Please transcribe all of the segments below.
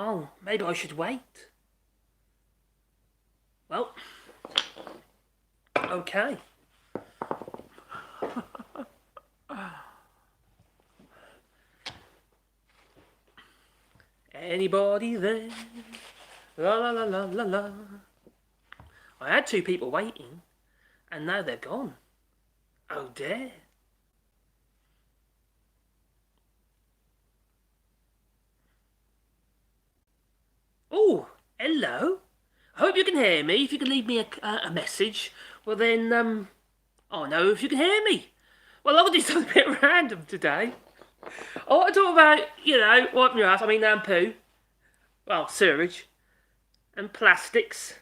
Oh, maybe I should wait. Well, okay. Anybody there? La la la la la la. I had two people waiting, and now they're gone. Oh dear. Oh, hello. I hope you can hear me. If you can leave me a message, well then, oh no, if you can hear me. Well, I'm going to do something a bit random today. I want to talk about, wiping your ass, poo. Well, sewage. And plastics.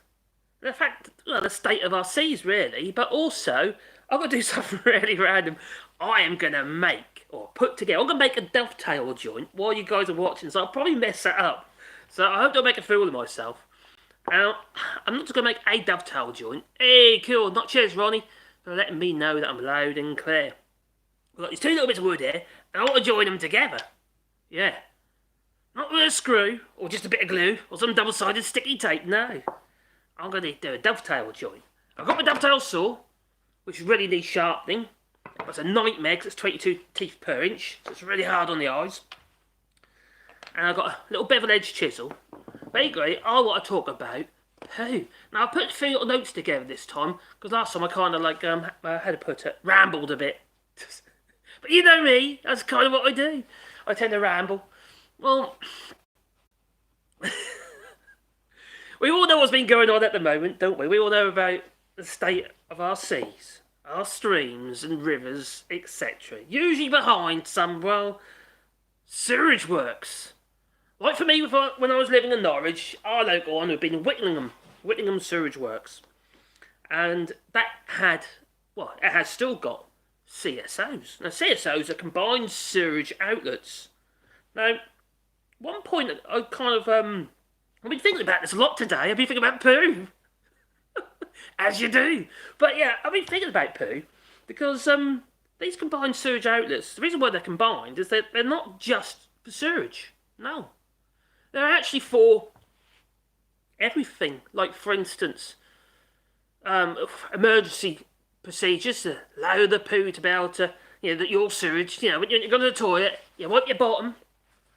The fact, well, the state of our seas, really. But also, I'm going to do something really random. I am going to make, or put together, I'm going to make a dovetail joint while you guys are watching, so I'll probably mess that up. So I hope I don't make a fool of myself. Now, I'm not just going to make a dovetail joint. Hey, cool, not cheers, Ronnie, for letting me know that I'm loud and clear. We've got these two little bits of wood here, and I want to join them together. Yeah. Not with a screw, or just a bit of glue, or some double-sided sticky tape, no. I'm going to do a dovetail joint. I've got my dovetail saw, which really needs sharpening. It's a nightmare because it's 22 teeth per inch, so it's really hard on the eyes. And I've got a little bevel edge chisel. Basically, I want to talk about poo. Now, I put a few little notes together this time, because last time I kind of how to put it, rambled a bit. But you know me, that's kind of what I do. I tend to ramble. Well, we all know what's been going on at the moment, don't we? We all know about the state of our seas, our streams and rivers, etc. Usually behind some, well, sewage works. Like for me, when I was living in Norwich, our local one had been Whittingham Sewage Works. And that had, well, it has still got CSOs. Now, CSOs are combined sewage outlets. Now, one point I kind of, I've been thinking about this a lot today. I've been thinking about poo. As you do. But yeah, I've been thinking about poo because these combined sewage outlets, the reason why they're combined is that they're not just for sewage. No. They're actually for everything. Like, for instance, emergency procedures to allow the poo to be able to, your sewage, when you go to the toilet, you wipe your bottom,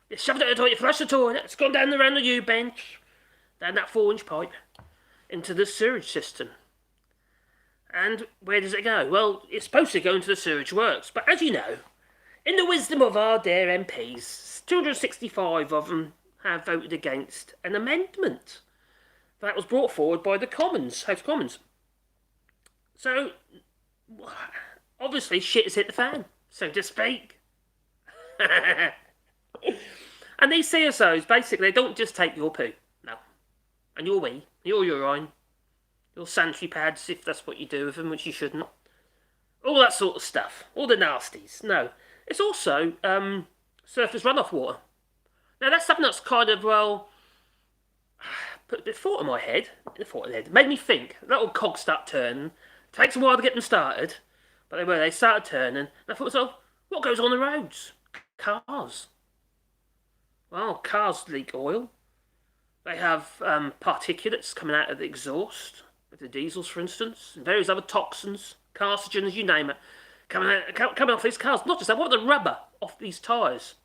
you shove it out the toilet, you flush the toilet, it's gone down around the U-bench, down that 4-inch pipe, into the sewage system. And where does it go? Well, it's supposed to go into the sewage works, but as you know, in the wisdom of our dear MPs, 265 of them have voted against an amendment that was brought forward by the House of Commons. So, obviously, shit has hit the fan, so to speak. And these CSOs, basically, they don't just take your poo, no. And your wee, your urine, your sanitary pads, if that's what you do with them, which you shouldn't. All that sort of stuff, all the nasties, no. It's also surface runoff water. Now, that's something that's kind of, well, put a bit of thought in my head. It made me think. That old cog start turning. Takes a while to get them started. But they started turning. And I thought to myself, what goes on the roads? Cars. Well, cars leak oil. They have particulates coming out of the exhaust, with the diesels, for instance, and various other toxins, carcinogens, you name it, coming off these cars. Not just that, what the rubber off these tyres?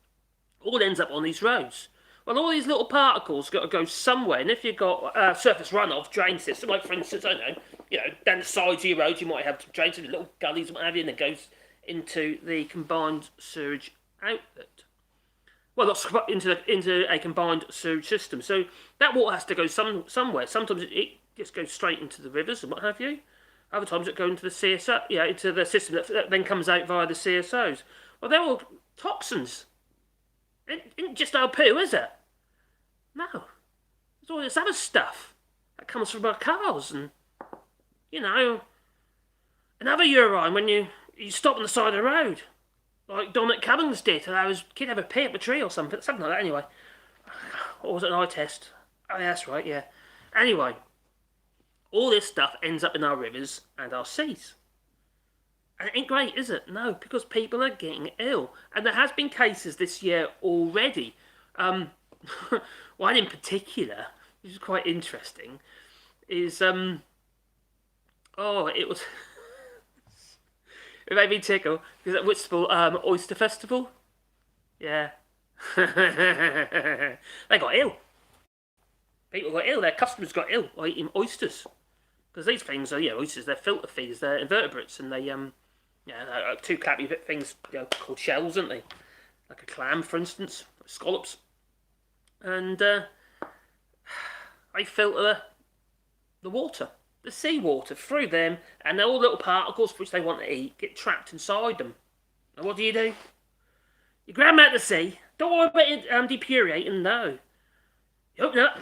All ends up on these roads. Well, all these little particles got to go somewhere, and if you've got surface runoff drain system, like for instance, I don't know, down the sides of your road, you might have drains into little gullies and what have you, and it goes into the combined sewage outlet. Well, not into a combined sewage system. So that water has to go somewhere. Sometimes it just goes straight into the rivers and what have you. Other times it goes into the CSO, into the system that then comes out via the CSOs. Well, they're all toxins. It isn't just our poo, is it? No. There's all this other stuff that comes from our cars and, another urine when you stop on the side of the road. Like Dominic Cummings did. I was kid have a pee up a tree or something like that anyway. Or was it an eye test? Oh, yeah, that's right, yeah. Anyway, all this stuff ends up in our rivers and our seas. And it ain't great, is it? No, because people are getting ill. And there has been cases this year already. one in particular, which is quite interesting, is oh, it was it made me tickle because at Whitstable Oyster Festival, yeah, they got ill. People got ill. Their customers got ill by eating oysters because these things are, oysters. They're filter feeders. They're invertebrates, and they yeah, they're two clappy things called shells, aren't they? Like a clam, for instance, scallops, and they filter the water, the seawater, through them, and all little particles which they want to eat get trapped inside them. And what do? You grab them out of the sea. Don't worry about it depurating, no. You open it up,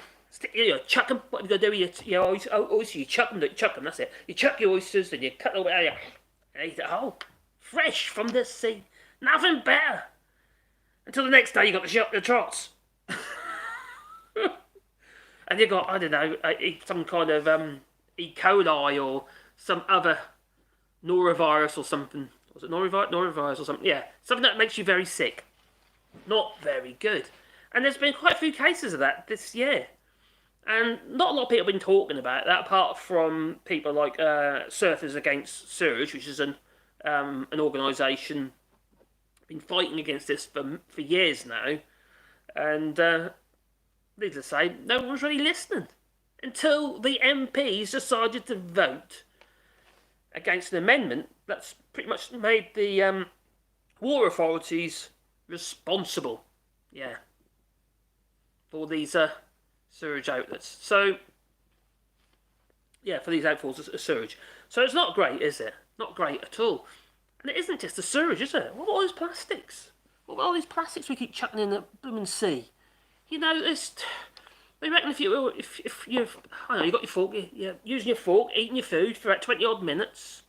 chuck them. What you got to do with your oysters? You chuck them, that's it. You chuck your oysters, and you cut them out, and eat it whole. Fresh from the sea. Nothing better. Until the next day, you got to shut the trots. And you got, I don't know, some kind of E. coli or some other norovirus or something. Was it norovirus or something? Yeah, something that makes you very sick. Not very good. And there's been quite a few cases of that this year. And not a lot of people have been talking about that, apart from people like Surfers Against Sewage, which is an organisation been fighting against this for years now. And needless to say, no one's really listening. Until the MPs decided to vote against an amendment that's pretty much made the water authorities responsible, for these sewage outlets. So, for these outfalls of sewage. So it's not great, is it? Not great at all. And it isn't just the sewage, is it? What about all these plastics? What about all these plastics we keep chucking in the blooming sea? They reckon if you I know, you got your fork, you're using your fork, eating your food for about 20 odd minutes,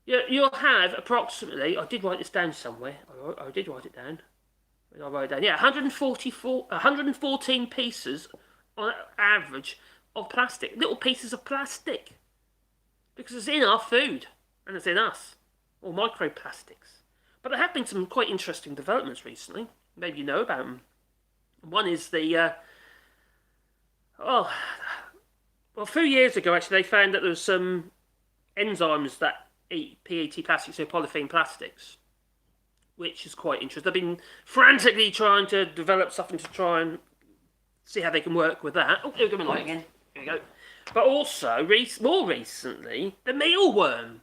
you'll have approximately, I did write this down somewhere, I did write it down, I wrote it down, 114 pieces on average of plastic, little pieces of plastic, because it's in our food, and it's in us, or microplastics. But there have been some quite interesting developments recently, maybe you know about them. One is a few years ago, actually, they found that there was some enzymes that eat PET plastics, so polythene plastics, which is quite interesting. They've been frantically trying to develop something to try and see how they can work with that. Oh, here we go, my light again. Here we go. But also, more recently, the mealworm.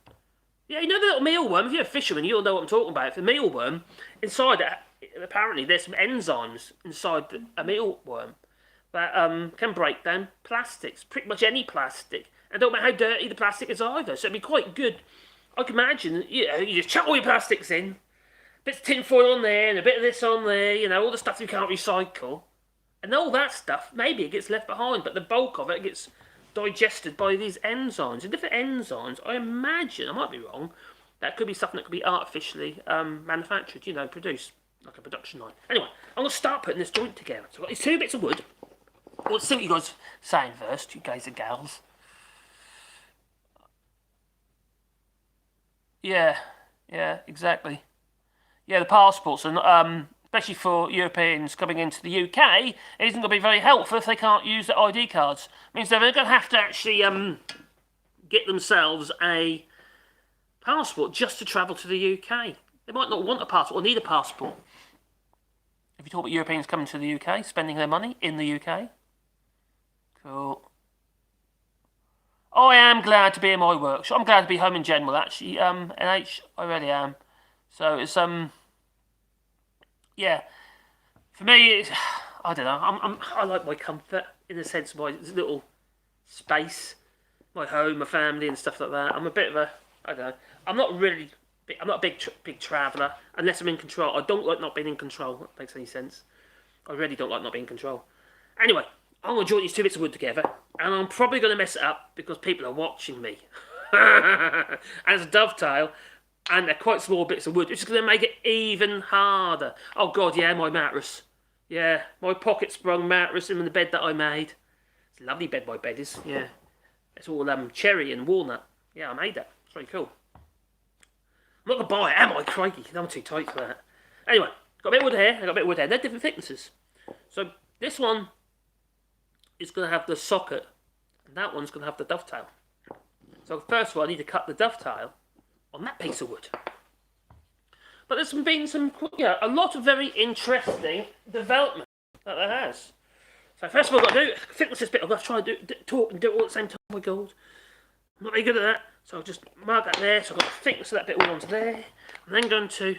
Yeah, you know the little mealworm? If you're a fisherman, you'll know what I'm talking about. The mealworm, inside it, apparently there's some enzymes inside a mealworm that can break down plastics, pretty much any plastic, and don't matter how dirty the plastic is either. So it'd be quite good. I can imagine, you just chuck all your plastics in, bits of tin foil on there, and a bit of this on there, all the stuff you can't recycle, and all that stuff, maybe it gets left behind, but the bulk of it gets digested by these enzymes. And different enzymes, I imagine, I might be wrong, that could be something that could be artificially manufactured, produced, like a production line. Anyway, I'm going to start putting this joint together. So I've got these 2 bits of wood. Let's see what you guys are saying first, you guys and gals. Yeah, exactly. Yeah, the passports, and especially for Europeans coming into the UK, it isn't going to be very helpful if they can't use their ID cards. It means they're going to have to actually get themselves a passport just to travel to the UK. They might not want a passport or need a passport. If you talk about Europeans coming to the UK, spending their money in the UK. Cool. I am glad to be in my workshop. I'm glad to be home in general, actually. NH, I really am. So it's for me, I don't know. I like my comfort in the sense of my little space, my home, my family, and stuff like that. I'm a bit of a, I don't know. I'm not a big traveller unless I'm in control. I don't like not being in control. If that makes any sense. I really don't like not being in control. Anyway, I'm going to join these 2 bits of wood together, and I'm probably going to mess it up because people are watching me. And it's a dovetail, and they're quite small bits of wood, which is going to make it even harder. Oh God, yeah, my mattress. Yeah, my pocket-sprung mattress in the bed that I made. It's a lovely bed my bed is, yeah. It's all cherry and walnut. Yeah, I made that. It's very cool. I'm not going to buy it, am I? Crikey, I'm too tight for that. Anyway, got a bit of wood here, They're different thicknesses. So This one is going to have the socket, and that one's going to have the dovetail. So first of all, I need to cut the dovetail on that piece of wood. But there's been a lot of very interesting development that there has. So first of all, I've got to do thickness this bit. I've got to try and talk and do it all at the same time. Oh my God, I'm not very good at that. So I'll just mark that there. So I've got to thickness of that bit all onto there. I'm then going to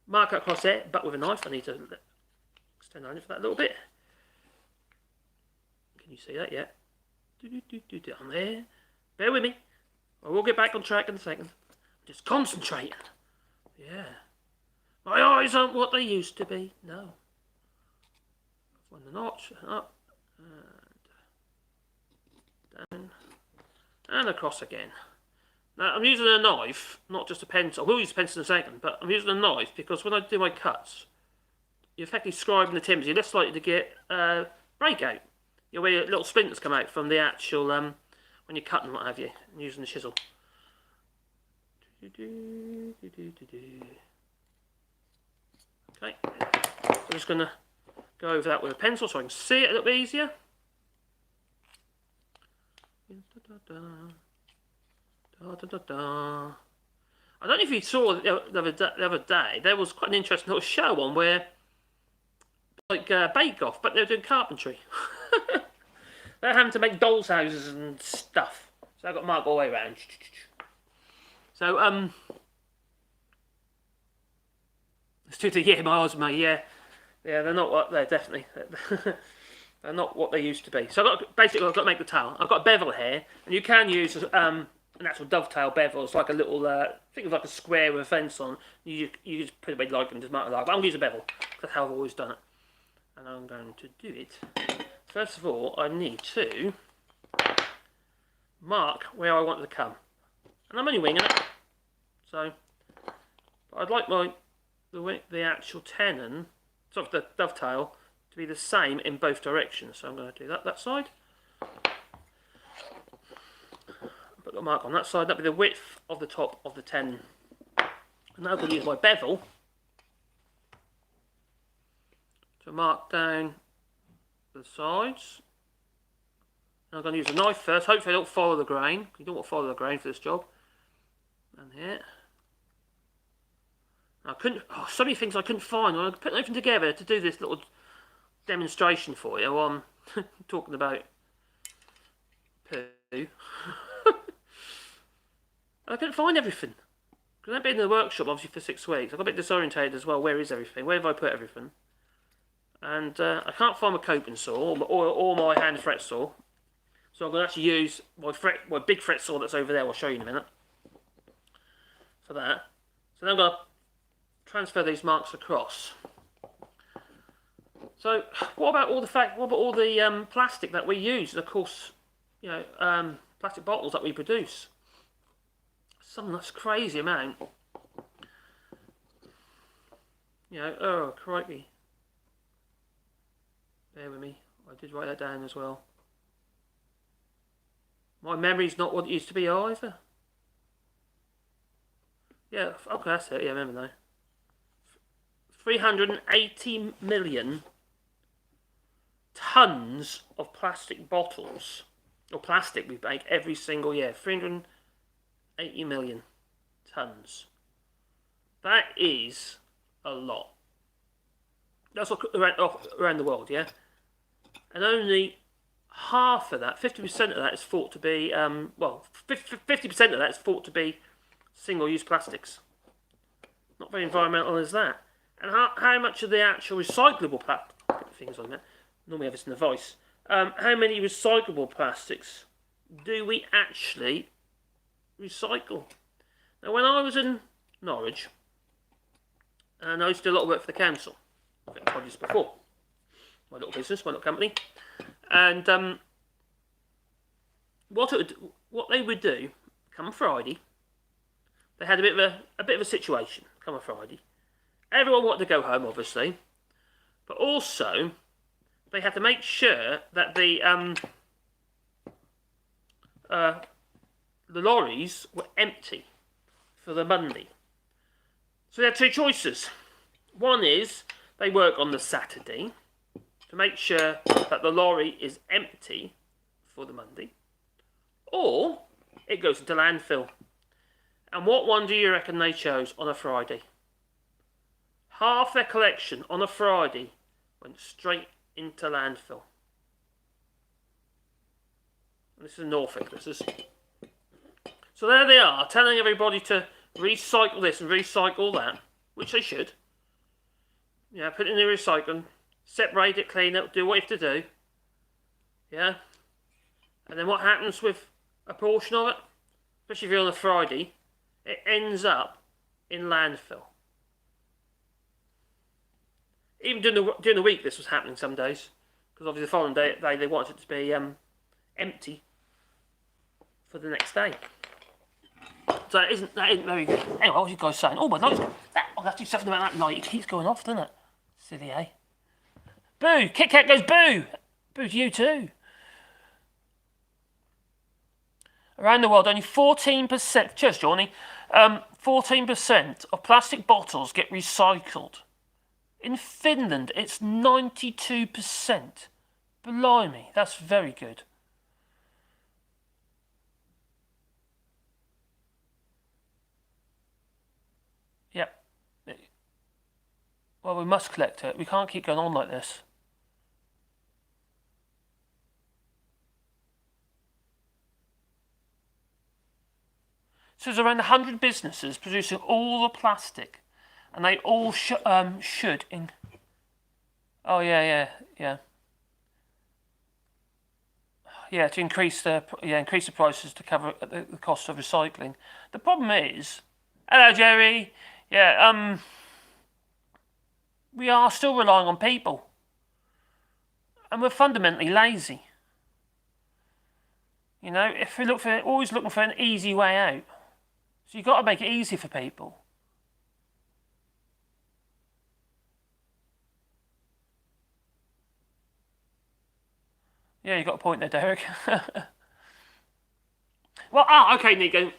mark it across there, but with a knife. I need to extend on it for that little bit. Can you see that yet? On there. Bear with me. I will get back on track in a second. Just concentrating. Yeah. My eyes aren't what they used to be. No. Find the notch. Up. And down. And across again. Now, I'm using a knife, not just a pencil. I will use a pencil in a second, but I'm using a knife because when I do my cuts, you're effectively scribing the timbers. You're less likely to get breakout. You know, where your little splinters come out from the actual, when you're cutting, what have you, and using the chisel. Okay, I'm just going to go over that with a pencil so I can see it a little bit easier. I don't know if you saw the other day, there was quite an interesting little show on where, like Bake Off, but they were doing carpentry. They're having to make dolls' houses and stuff. So I've got marked all the way around. So, let's do the my eyes, mate, yeah. Yeah, they're not what they're definitely. They're not what they used to be. So I've got to make the tail. I've got a bevel here, and you can use an actual dovetail bevel. It's like a little, think of like a square with a fence on. You just put it like and just mark it like. But I'm going to use a bevel. That's how I've always done it. And I'm going to do it. First of all, I need to mark where I want it to come. And I'm only winging it. So, but I'd like the actual tenon, sort of the dovetail, to be the same in both directions. So I'm going to do that side. Put the mark on that side. That'll be the width of the top of the tenon. And now I'm going to use my bevel to mark down the sides. And I'm going to use a knife first. Hopefully I don't follow the grain. You don't want to follow the grain for this job. And here. I couldn't. Oh, so many things I couldn't find. I put everything together to do this little demonstration for you. I'm talking about poo. I couldn't find everything. Because I've been in the workshop obviously for 6 weeks. I got a bit disorientated as well. Where is everything? Where have I put everything? And I can't find my coping saw or my hand fret saw. So I'm going to actually use my big fret saw that's over there. I'll show you in a minute. For that. So then I'm going to transfer these marks across. So what about all the plastic that we use? Of course, you know, plastic bottles that we produce. Some that's crazy amount. You know, oh crikey. Bear with me. I did write that down as well. My memory's not what it used to be either. Yeah, okay, that's it. Yeah, I remember now. 380 million tons of plastic bottles, or plastic we make every single year. 380 million tons. That is a lot. That's what around the world, yeah? And only half of that, 50% of that is thought to be, 50% of that is thought to be single-use plastics. Not very environmental is that. And how much of the actual recyclable plastic, things on that, normally have this in the voice, how many recyclable plastics do we actually recycle? Now when I was in Norwich, and I used to do a lot of work for the council, I think I told you this before, my little business, my little company, and what they would do, come Friday, they had a bit of a situation, come on Friday. Everyone wanted to go home, obviously, but also they had to make sure that the lorries were empty for the Monday. So they had 2 choices. One is they work on the Saturday, to make sure that the lorry is empty for the Monday, or it goes into landfill. And what one do you reckon they chose on a Friday? Half their collection on a Friday went straight into landfill. And this is Norfolk, this is. So there they are, telling everybody to recycle this and recycle that, which they should. Yeah, put it in the recycling, separate it, clean it, do what you have to do. Yeah. And then what happens with a portion of it, especially if you're on a Friday, it ends up in landfill. Even during the week, this was happening some days, because obviously the following day they wanted it to be empty for the next day. So that isn't very good. Anyway, what was you guys saying? Oh my God, I'll have to do something about that light. It keeps going off, doesn't it? Silly, eh? Boo! Kit Kat goes boo! Boo to you too. Around the world, only 14%, cheers Johnny, 14% of plastic bottles get recycled. In Finland, it's 92%. Blimey, that's very good. Yep. Well, we must collect it. We can't keep going on like this. So there's around 100 businesses producing all the plastic, and they all should. Oh yeah. Yeah, to increase the prices to cover the cost of recycling. The problem is, hello Jerry. Yeah, we are still relying on people, and we're fundamentally lazy. You know, if we always looking for an easy way out. So you've got to make it easy for people. Yeah, you got a point there, Derek. Well, okay, Nico.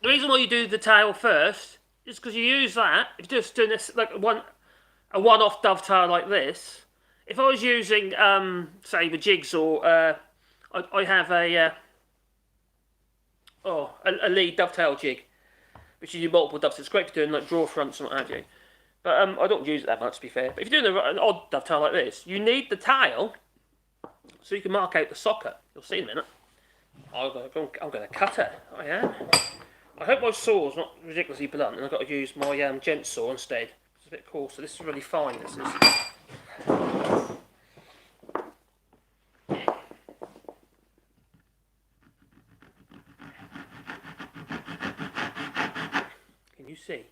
The reason why you do the tail first is because you use that. If you're just doing this like a one-off dovetail like this. If I was using, say, the jigs, or I have a lead dovetail jig, which you do multiple dovetails. It's great for doing like draw fronts and what have you. But I don't use it that much, to be fair. But if you're doing an odd dovetail like this, you need the tail so you can mark out the socket. You'll see in a minute. I'm going to cut it. I am. I hope my saw's not ridiculously blunt, and I've got to use my gent saw instead. It's a bit coarser. This is really fine. This is. Can you see?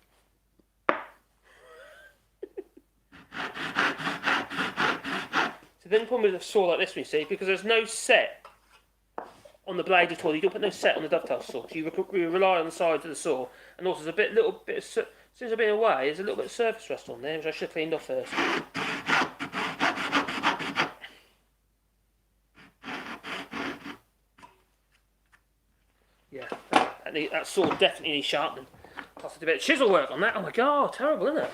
So then the problem with a saw like this, you see, because there's no set on the blade at all. You don't put no set on the dovetail saw. So you rely on the sides of the saw, and also there's a little bit of, since I've been away, there's a little bit of surface rust on there, which I should have cleaned off first. Yeah, that saw definitely needs sharpening. Plus, I did a bit of chisel work on that. Oh my God, terrible, isn't it? A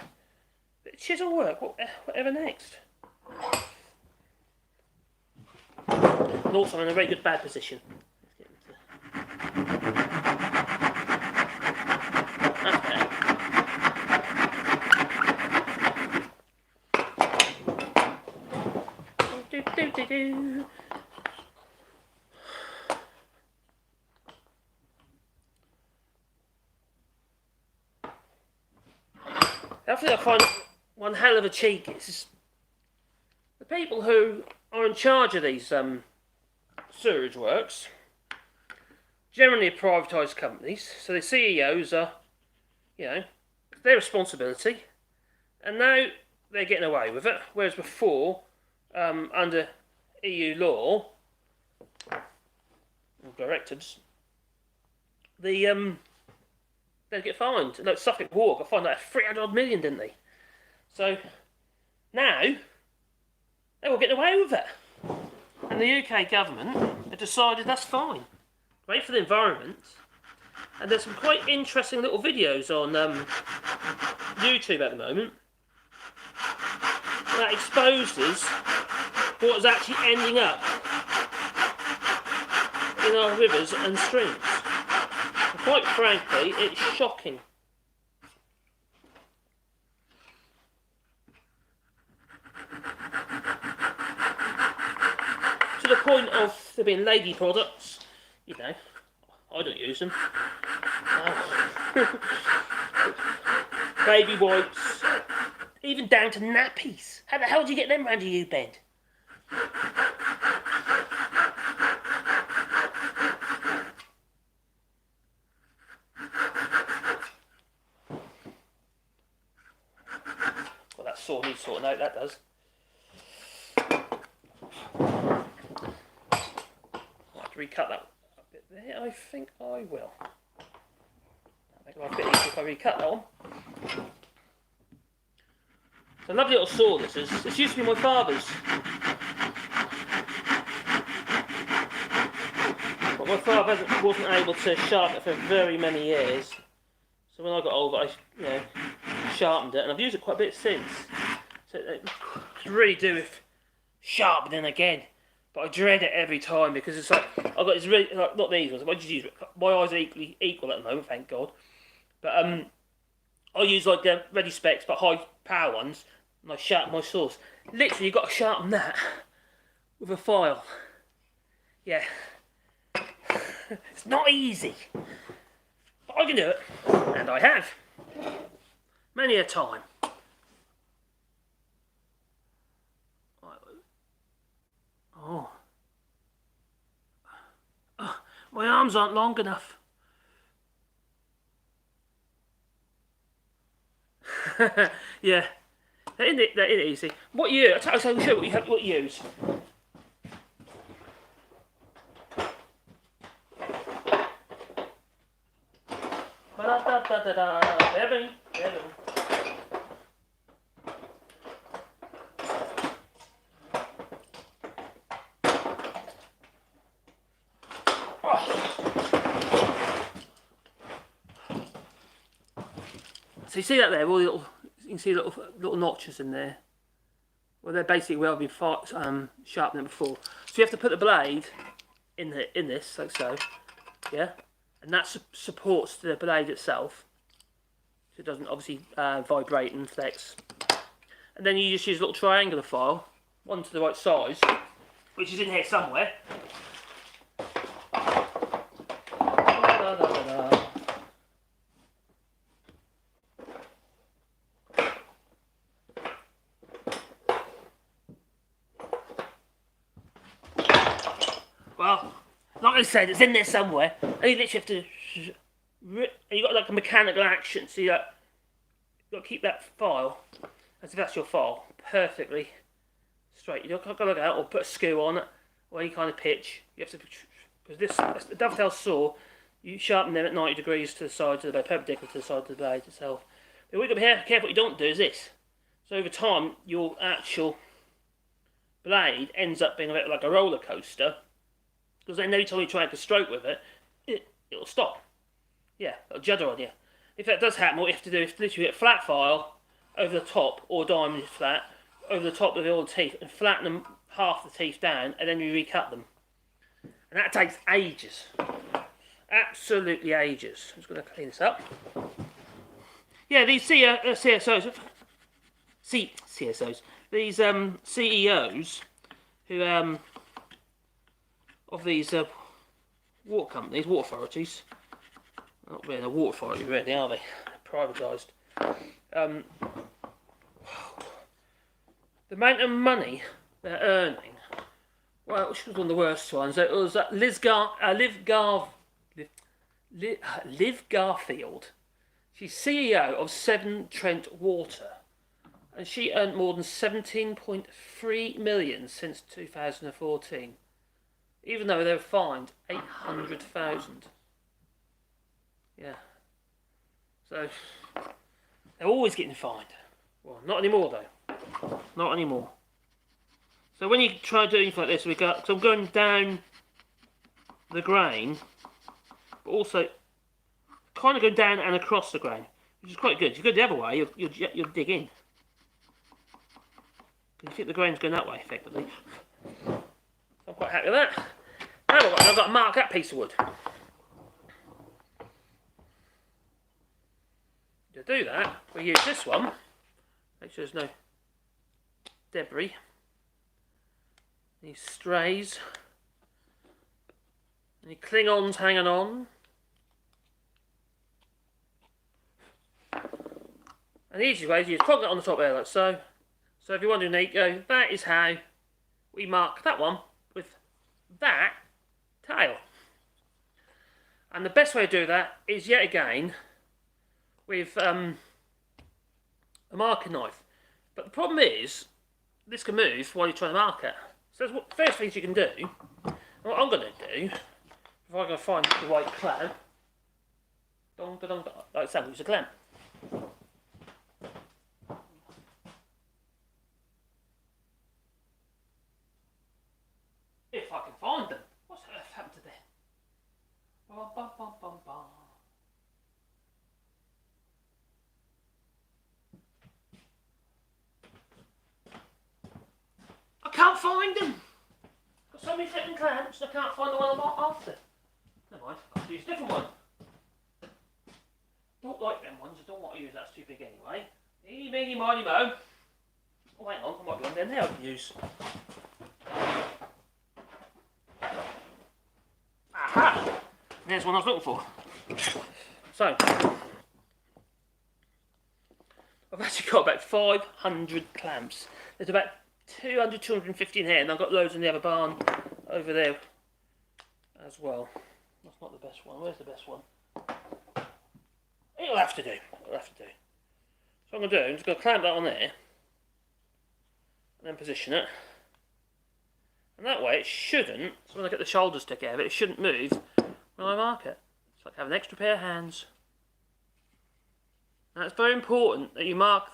bit of chisel work. Whatever next. And also, I'm in a very good bad position. That's better. Do. I think I find one hell of a cheek is the people who are in charge of these sewerage works, generally privatised companies, so the CEOs are, it's their responsibility, and now they're getting away with it, whereas before, under EU law, or directives, they'd get fined. Like Suffolk War got fined like 300 odd million, didn't they? So now they were getting away with it. And the UK government have decided that's fine. Great for the environment. And there's some quite interesting little videos on YouTube at the moment that exposes what is actually ending up in our rivers and streams. And quite frankly, it's shocking. To the point of there being lady products, you know, I don't use them. Baby wipes, even down to nappies. How the hell do you get them round your U-bend? Well, that saw needs sorting out, that does. I'll have to recut that a bit there. I think I will. Make it a bit easier if I recut that one. It's a lovely little saw, this is. This used to be my father's. But my father wasn't able to sharpen it for very many years. So when I got older, I sharpened it, and I've used it quite a bit since. So it could really do with sharpening again. But I dread it every time because it's like, I've got this really, like, not these ones, I just use, my eyes are equal at the moment, thank God. But I use like the ready specs but high power ones, and I sharpen my saws. Literally, you've got to sharpen that with a file. Yeah. It's not easy. But I can do it. And I have. Many a time. Oh. My arms aren't long enough. Yeah, that ain't easy. What you? I'll show you what you use. So you see that there, all the little, you can see little notches in there. Well, they're basically where I've been sharpening before. So you have to put the blade in this, like so, yeah, and that supports the blade itself, so it doesn't obviously vibrate and flex. And then you just use a little triangular file, one to the right size, which is in here somewhere. Well, like I said, it's in there somewhere. And you literally have to, and you've got like a mechanical action, so you've got to keep that file, as if that's your file, perfectly straight. You've got to look out or put a screw on it, or any kind of pitch. You have to, because the dovetail saw, you sharpen them at 90 degrees to the sides of the blade, perpendicular to the side of the blade itself. But what you've got to be careful what you don't do is this. So over time, your actual blade ends up being a bit like a roller coaster. Because then every time you try to stroke with it, it'll stop. Yeah, it'll judder on you. If that does happen, what you have to do is literally get a flat file over the top, or diamond flat, over the top of all the teeth, and flatten them half the teeth down, and then you recut them. And that takes ages. Absolutely ages. I'm just going to clean this up. Yeah, these CSOs, these CEOs who of these water companies, water authorities. Not really a water authority, really, are they? Privatised. The amount of money they're earning. Well, which was one of the worst ones. It was Liv Garfield. She's CEO of Severn Trent Water, and she earned more than 17.3 million since 2014. Even though they were fined 800,000. Yeah. So they're always getting fined. Well, not anymore though. Not anymore. So when you try to do anything like this, so I'm going down the grain, but also kind of going down and across the grain, which is quite good. If you go the other way, you'll dig in. You think the grain's going that way effectively. I'm quite happy with that. Now I've got to mark that piece of wood. To do that, we use this one. Make sure there's no debris, any strays, any Klingons hanging on. And the easiest way is you just plug it on the top there like so. So if you want to do go, that is how we mark that one with that tail. And the best way to do that is yet again with a marking knife. But the problem is, this can move while you're trying to mark it. So that's what first things you can do. And what I'm going to do, if I can find the right clamp, like so, use a clamp. If I can find them. What's happened to them? Bum, bum, bum, bum, bum. I can't find them. Got so many flipping clamps, I can't find the one I'm after. Never mind, I'll have to use a different one. Don't like them ones, I don't want to use, that's too big anyway. Eeny, meeny, miny, mo. Oh, hang on, there might be one down there I can use. Aha! There's one I was looking for. So, I've actually got about 500 clamps. There's about 200, 250 in here, and I've got loads in the other barn over there as well. That's not the best one. Where's the best one? It'll have to do. It'll have to do. So what I'm going to do, I'm just going to clamp that on there, and then position it. And that way it shouldn't, so when I get the shoulders together, it shouldn't move when I mark it. It's like having an extra pair of hands. Now it's very important that you mark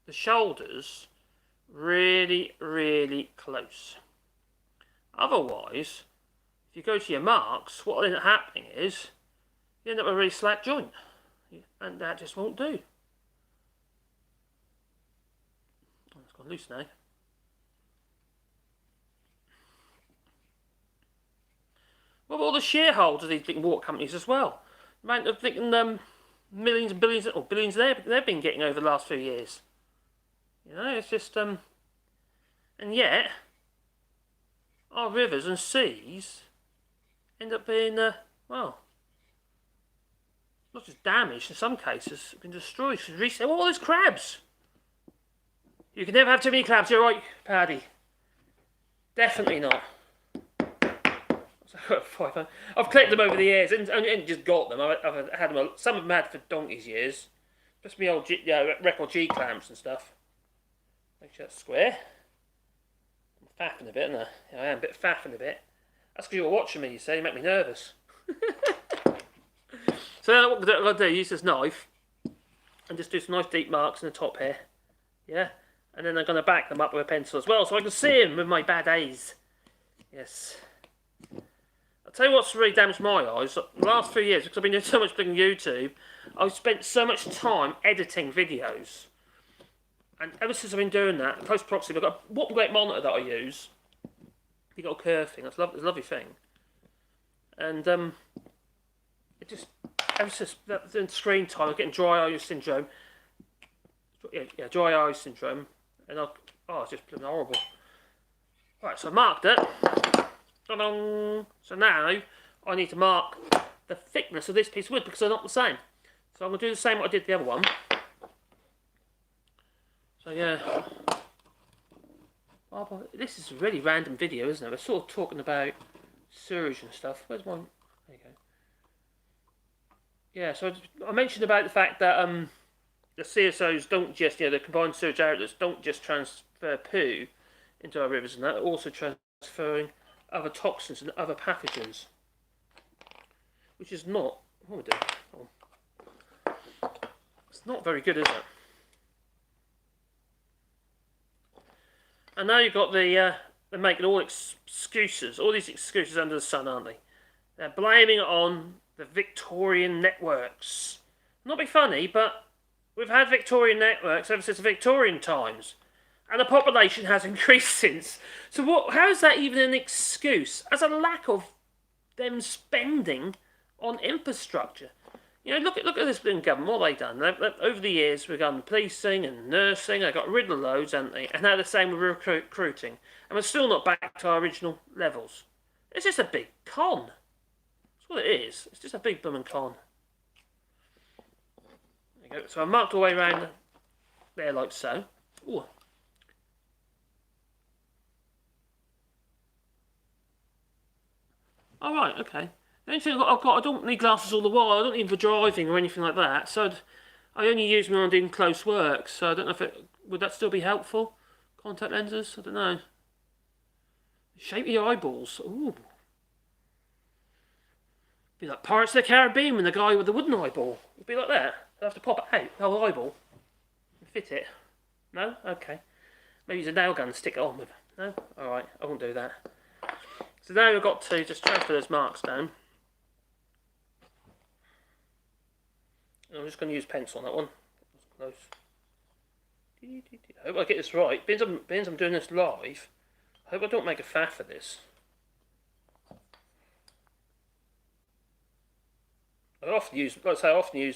the shoulders really, really close. Otherwise, if you go to your marks, what will end up happening is you end up with a really slack joint. And that just won't do. Oh, it's gone loose now. What about all the shareholders of these big water companies as well? The amount of millions and billions, or billions they've been getting over the last few years. You know, it's just and yet our rivers and seas end up being well, not just damaged, in some cases been destroyed. Recently, all those crabs. You can never have too many crabs. You're right, Paddy. Definitely not. I've collected them over the years and just got them. I've had them. Some of them had for donkey's years. Just me old record G clamps and stuff. Make sure that's square. I'm faffing a bit, aren't I? I am a bit faffing a bit. That's because you're watching me, you say. You make me nervous. So now what I'm going to do, use this knife and just do some nice deep marks in the top here. Yeah? And then I'm going to back them up with a pencil as well so I can see them with my bad A's. Yes. I'll tell you what's really damaged my eyes. The last few years, because I've been doing so much on YouTube, I've spent so much time editing videos. And ever since I've been doing that, post-processing, I've got what great monitor that I use. You've got a curve thing, that's a lovely thing. And it just, ever since in screen time, I'm getting dry eye syndrome. Yeah, dry eye syndrome. And it's just horrible. Right, so I marked it. Ta-dong! So now I need to mark the thickness of this piece of wood because they're not the same. So I'm going to do the same what I did the other one. So yeah. Oh, this is a really random video, isn't it? We're sort of talking about sewage and stuff. Where's my... There you go. Yeah, so I mentioned about the fact that the CSOs don't just, the combined sewage outlets don't just transfer poo into our rivers and that, they're also transferring other toxins and other pathogens, which is not, what we do? Oh. It's not very good, is it? And now you've got they're making all excuses, all these excuses under the sun, aren't they? They're blaming it on the Victorian networks. Not be funny, but we've had Victorian networks ever since the Victorian times. And the population has increased since. So what? How is that even an excuse? As a lack of them spending on infrastructure. You know, look at this blooming government. What have they done? Over the years, we've done policing and nursing. They got rid of loads, haven't they? And now the same with recruiting. And we're still not back to our original levels. It's just a big con. That's what it is. It's just a big blooming con. There you go. So I marked all the way around there like so. Ooh. All right, okay. The only thing I've got, I don't need glasses all the while. I don't need them for driving or anything like that. So I only use them when I'm doing close work. So I don't know if would that still be helpful. Contact lenses. I don't know. Shape of your eyeballs. Ooh. Be like Pirates of the Caribbean when the guy with the wooden eyeball. It'd be like that. I'd have to pop it out, the whole eyeball, and fit it. No? Okay. Maybe use a nail gun and stick it on with. No? Alright, I won't do that. So now we've got to just transfer those marks down. I'm just going to use pencil on that one. Close. I hope I get this right. Being I'm doing this live, I hope I don't make a faff of this. I often use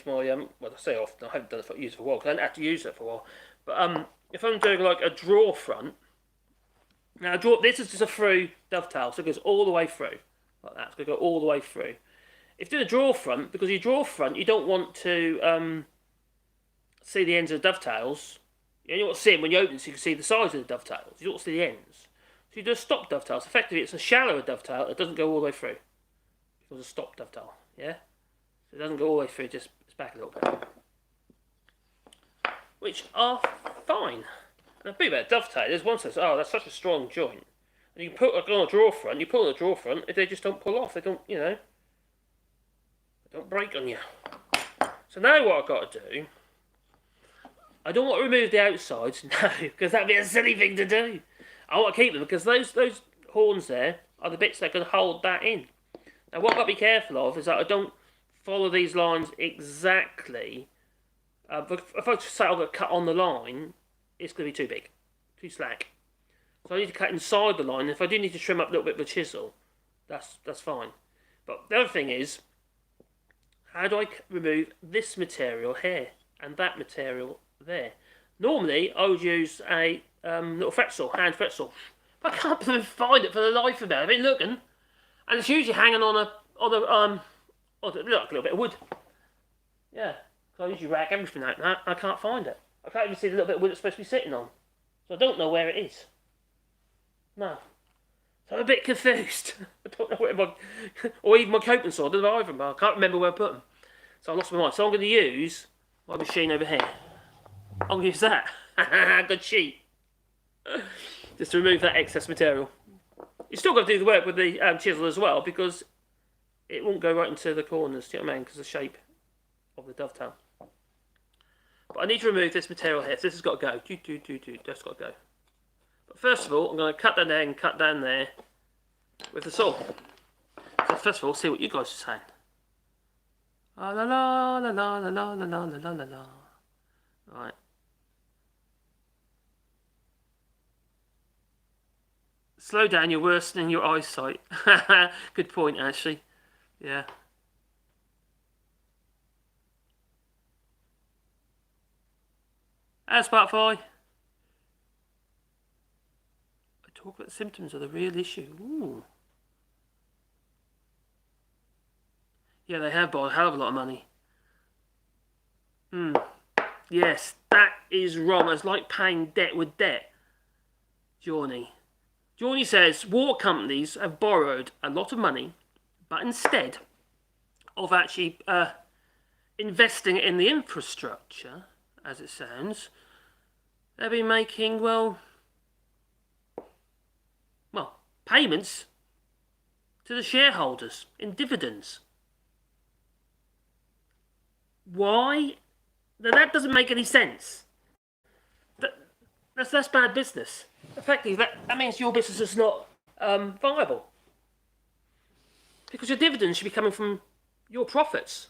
my, well, I say often, I haven't done it for a while, because I haven't had to use it for a while. But if I'm doing like a draw front, now this is just a through dovetail, so it goes all the way through, like that. It's going to go all the way through. If you do a draw front, because you draw front, you don't want to see the ends of the dovetails. You only want to see them when you open, so you can see the sides of the dovetails. You don't want to see the ends. So you do a stop dovetail. So effectively, it's a shallower dovetail. It doesn't go all the way through. It's a stop dovetail, yeah? So it doesn't go all the way through, just it's back a little bit. Which are fine. And the thing about dovetail is one says, oh, that's such a strong joint. And you can put on a draw front, you pull on a draw front, if they just don't pull off, they don't, you know, they don't break on you. So now what I've got to do, I don't want to remove the outsides, no, because that'd be a silly thing to do. I want to keep them because those horns there are the bits that can hold that in. Now what I've got to be careful of is that I don't follow these lines exactly. If I say I've got to cut on the line, it's going to be too big, too slack. So I need to cut inside the line. If I do need to trim up a little bit with a chisel, that's fine. But the other thing is, how do I remove this material here and that material there? Normally, I would use a little fret saw, hand fret saw. But I can't find it for the life of me. I've been looking, and it's usually hanging on a little bit of wood. Yeah, so I usually rag everything out that. I can't find it. I can't even see the little bit of wood it's supposed to be sitting on. So I don't know where it is. No. So I'm a bit confused. I don't know where or even my coping saw, I don't know either. I can't remember where I put them. So I lost my mind. So I'm going to use my machine over here. I'm going to use that. Good sheet. Just to remove that excess material. You still got to do the work with the chisel as well, because it won't go right into the corners, do you know what I mean? Because of the shape of the dovetail. But I need to remove this material here, so this has got to go. That's got to go. But first of all, I'm going to cut down there and cut down there with the saw. So first of all, see what you guys are saying. La la la la la la la la la la la. Right. Slow down, you're worsening your eyesight. Good point, actually. Yeah. As Spotify. I talk about the symptoms of the real issue. Ooh. Yeah, they have bought a hell of a lot of money. Yes, that is wrong. It's like paying debt with debt. Johnny says water companies have borrowed a lot of money, but instead of actually investing in the infrastructure, as it sounds, they've been making, well, payments to the shareholders in dividends. Why? That doesn't make any sense. That's bad business. Effectively, that means your business is not viable. Because your dividends should be coming from your profits.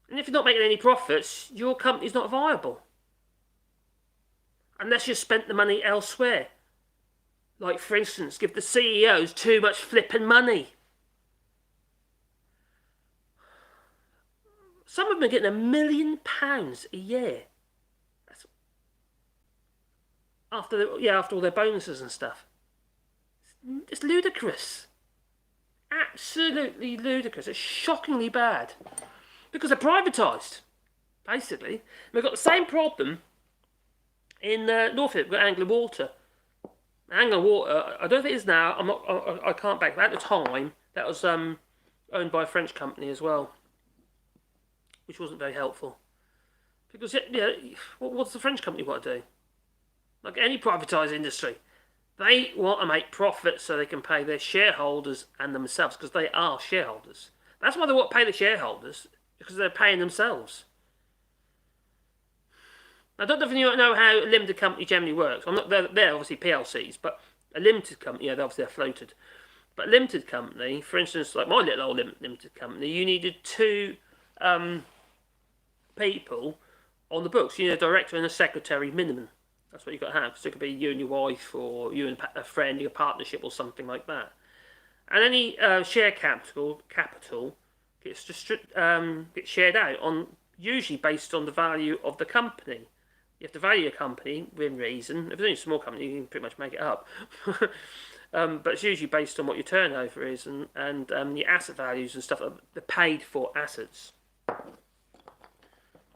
And if you're not making any profits, your company's not viable. unless you spent the money elsewhere. Like, for instance, give the CEOs too much flipping money. Some of them are getting £1 million a year. That's after all their bonuses and stuff. It's ludicrous. Absolutely ludicrous. It's shockingly bad. Because they're privatised, basically. We've got the same problem in Norfolk. We've got Anglo Water. Anglo Water, I don't think it is now. I can't back. At the time, that was owned by a French company as well, which wasn't very helpful. Because what's the French company want to do? Like any privatised industry, they want to make profit so they can pay their shareholders and themselves, because they are shareholders. That's why they want to pay the shareholders, because they're paying themselves. I don't know if you know how a limited company generally works. They're obviously PLCs, but a limited company, they're floated. But a limited company, for instance, like my little old limited company, you needed two people on the books. You need a director and a secretary minimum. That's what you've got to have. So it could be you and your wife, or you and a friend, a partnership, or something like that. And any share capital gets shared out on, usually based on the value of the company. You have to value a company within reason. If it's only a small company, you can pretty much make it up. But it's usually based on what your turnover is and your asset values and stuff. The paid for assets.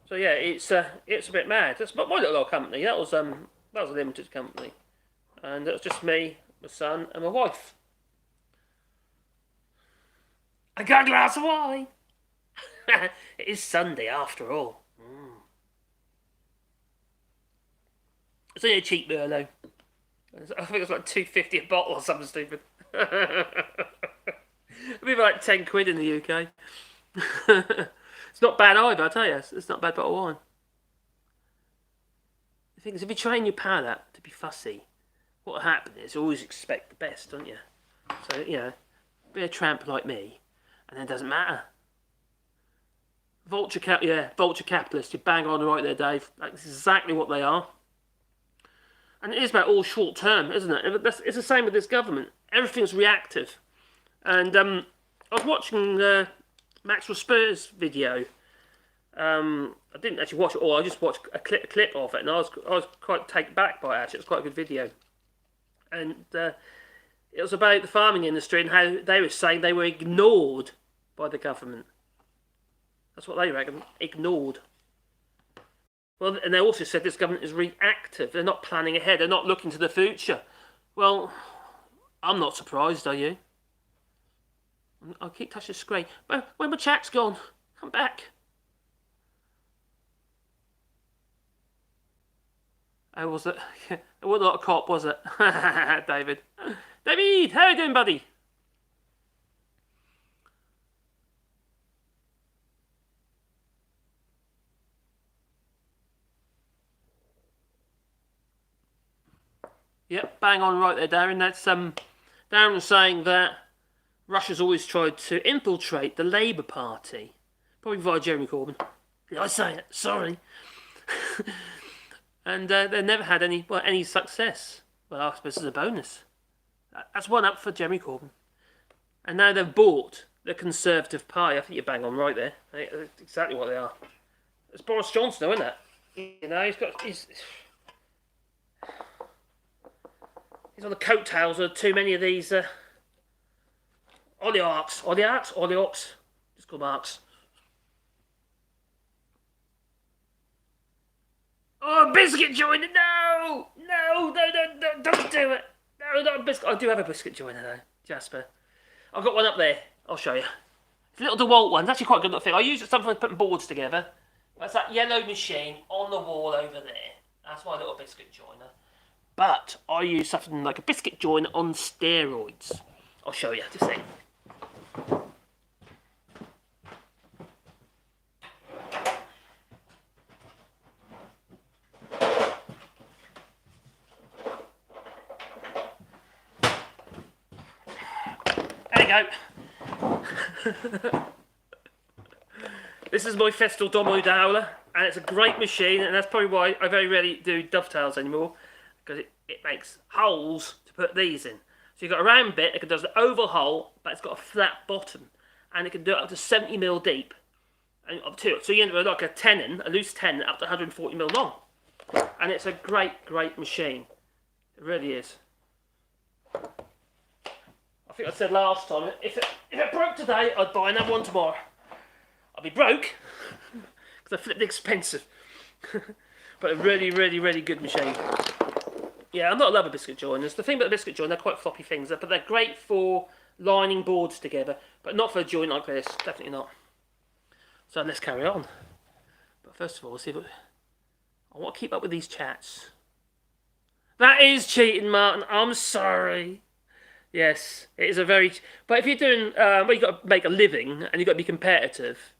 So yeah, it's a bit mad. That's my little old company. That was a limited company, and it was just me, my son, and my wife. I got a glass of wine. It is Sunday after all. It's only a cheap Merlot. I think it's like £2.50 a bottle or something stupid. It'd be like £10 in the UK. It's not bad either, I tell you. It's not a bad bottle of wine. The thing is, if you train your palate to be fussy, what will happen is you always expect the best, don't you? So, be a tramp like me, and then it doesn't matter. Vulture capitalists, you bang on right there, Dave. That's exactly what they are. And it is about all short term, isn't it? It's the same with this government. Everything's reactive. And I was watching Maxwell Spur's video. I didn't actually watch it all. I just watched a clip of it, and I was quite taken back by it. Actually, it was quite a good video. And it was about the farming industry and how they were saying they were ignored by the government. That's what they reckon. Ignored. Well, and they also said this government is reactive. They're not planning ahead. They're not looking to the future. Well, I'm not surprised, are you? I'll keep touching the screen. When my chat's gone, come back. Oh, was it? It wasn't a cop, was it? David. David, how are you doing, buddy? Yep, bang on right there, Darren. That's Darren was saying that Russia's always tried to infiltrate the Labour Party, probably via Jeremy Corbyn. Did I say it? Sorry. And they've never had any success. Well, I suppose it's a bonus. That's one up for Jeremy Corbyn. And now they've bought the Conservative Party. I think you're bang on right there. That's exactly what they are. It's Boris Johnson, though, isn't it? You know, he's on the coattails of too many of these oligarchs. Just call Marx. Oh, biscuit joiner! No, don't do it. No, not a biscuit. I do have a biscuit joiner though, Jasper. I've got one up there. I'll show you. It's a little DeWalt one. It's actually quite a good little thing. I use it sometimes putting boards together. That's that yellow machine on the wall over there. That's my little biscuit joiner. But I use something like a biscuit joiner on steroids. I'll show you. Just see. There you go. This is my Festal Domo Dowler. and it's a great machine, and that's probably why I very rarely do dovetails anymore, because it makes holes to put these in. So you've got a round bit, it does the oval hole, but it's got a flat bottom, and it can do it up to 70mm deep, and up to it. So you end up with like a tenon, a loose tenon, up to 140mm long, and it's a great machine. It really is. I think I said last time, if it broke today, I'd buy another one tomorrow. I'd be broke, because they're flipping expensive. But a really good machine. Yeah, I'm not a lover of biscuit joiners. The thing about the biscuit joiner, they're quite floppy things, but they're great for lining boards together, but not for a joint like this. Definitely not. So let's carry on. But first of all, see what I want to keep up with these chats. That is cheating, Martin. I'm sorry. Yes, it is a very... But if you're doing... well, you've got to make a living and you've got to be competitive.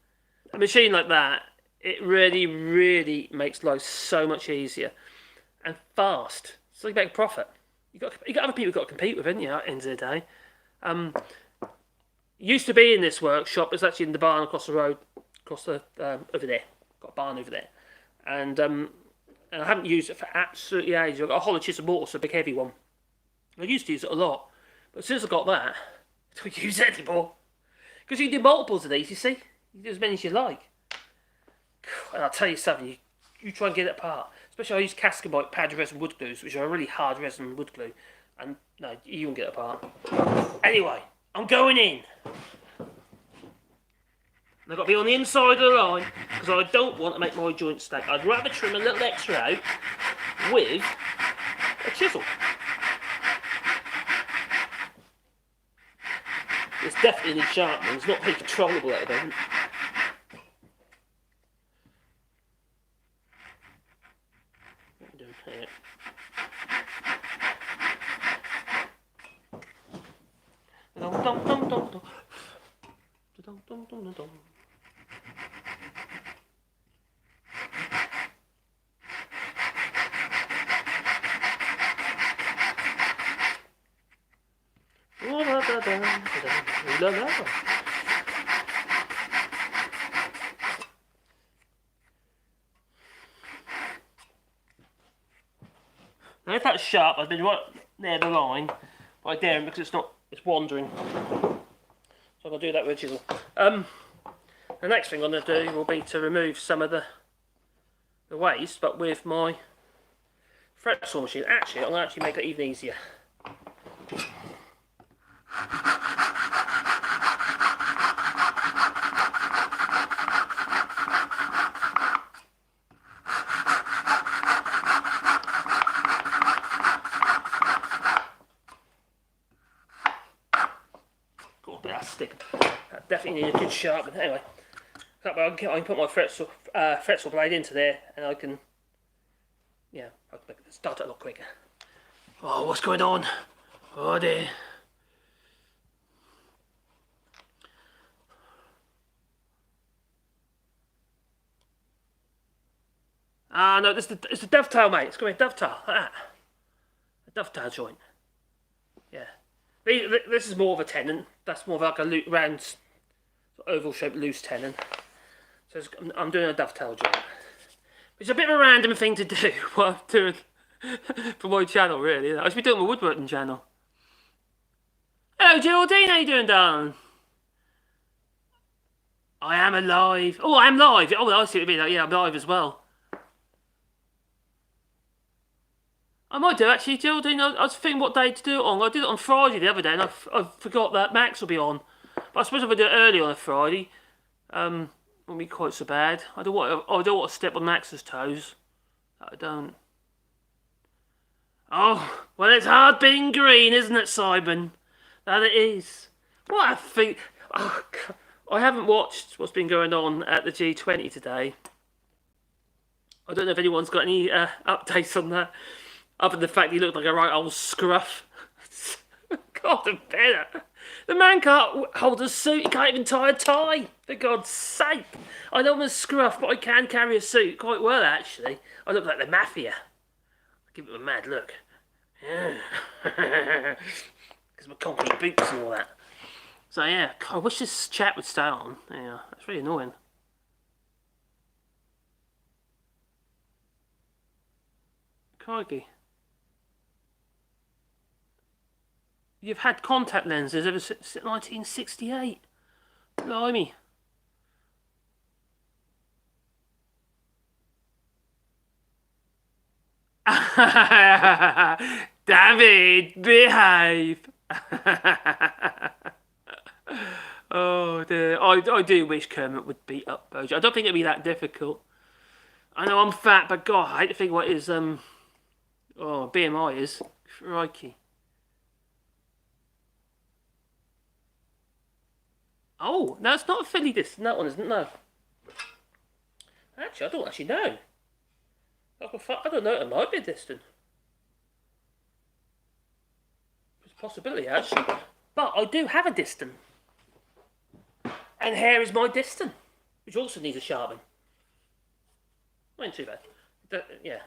A machine like that, it really makes life so much easier. And fast. So you make a profit. You've got other people you've got to compete with, haven't you, at the end of the day? Used to be in this workshop. It's actually in the barn across the road. Across the... over there. Got a barn over there. And I haven't used it for absolutely ages. I've got a hollow chisel mortar, so a big heavy one. I used to use it a lot. But since I got that, I don't use it anymore. Because you can do multiples of these, you see. You can do as many as you like. And I'll tell you something, you try and get it apart. Especially I use Cascabite pad resin wood glues, which are a really hard resin wood glue. And no, you won't get it apart. Anyway, I'm going in. And I've got to be on the inside of the line, because I don't want to make my joint stack. I'd rather trim a little extra out with a chisel. It's definitely needs sharpening. It's not very controllable at the moment. What am I doing here? Dum dum dum dum dum. Dum dum dum dum dum. Now if that's sharp, I've been right near the line, but I daren't because it's wandering. So I'm going to do that with a chisel. The next thing I'm going to do will be to remove some of the waste, but with my fret saw machine. Actually, I'm going to make it even easier. That definitely need a good sharpen. Anyway, I can put my fret saw blade into there, and I can start it a lot quicker. Oh, what's going on? Oh dear. Ah no, it's the dovetail, mate. It's going to be a dovetail, like that. A dovetail joint. Yeah. This is more of a tenon. That's more of like a round, oval shaped loose tenon. So I'm doing a dovetail joint. It's a bit of a random thing to do. What I'm doing for my channel, really. I should be doing my woodworking channel. Hello, Geraldine. How you doing, darling? I am alive. Oh, I am live. Oh, I see what you mean. Yeah, I'm live as well. I might do actually, Geraldine. I was thinking what day to do it on. I did it on Friday the other day, and I forgot that Max will be on. But I suppose if I do it early on a Friday, won't be quite so bad. I don't want to step on Max's toes. I don't. Oh, well, it's hard being green, isn't it, Simon? That it is. What a thing. Oh, God. I haven't watched what's been going on at the G20 today. I don't know if anyone's got any updates on that. Other than the fact he looked like a right old scruff. God, a better. The man can't hold a suit. He can't even tie a tie. For God's sake. I know I'm a scruff, but I can carry a suit quite well, actually. I look like the mafia. I give it a mad look. Because my concrete boots and all that. So, yeah. God, I wish this chat would stay on. Yeah, that's really annoying. Crikey. You've had contact lenses ever since 1968. Blimey. David, behave. Oh dear. I do wish Kermit would beat up Bojo. I don't think it'd be that difficult. I know I'm fat, but God, I hate to think what his BMI is. Crikey. Oh, no, it's not a Philly distant. That one isn't. No. Actually, I don't actually know. I don't know. It might be a distant. It's a possibility actually, but I do have a distant, and here is my distant, which also needs a sharpening. Not too bad. Yeah.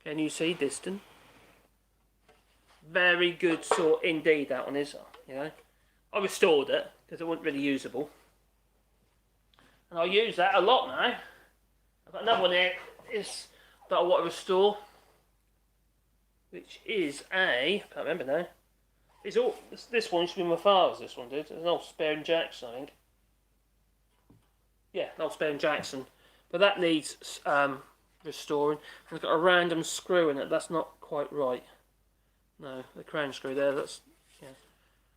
Can you see distant? Very good sort indeed. That one is. You know, I restored it because it wasn't really usable. And I use that a lot now. I've got another one here that I want to restore, which is I can't remember now. This one should be my father's. This one did. It's an old Spare and Jackson, I think. Yeah, an old Spare and Jackson, but that needs restoring. And it's got a random screw in it. That's not quite right. No, the crown screw there. That's yeah.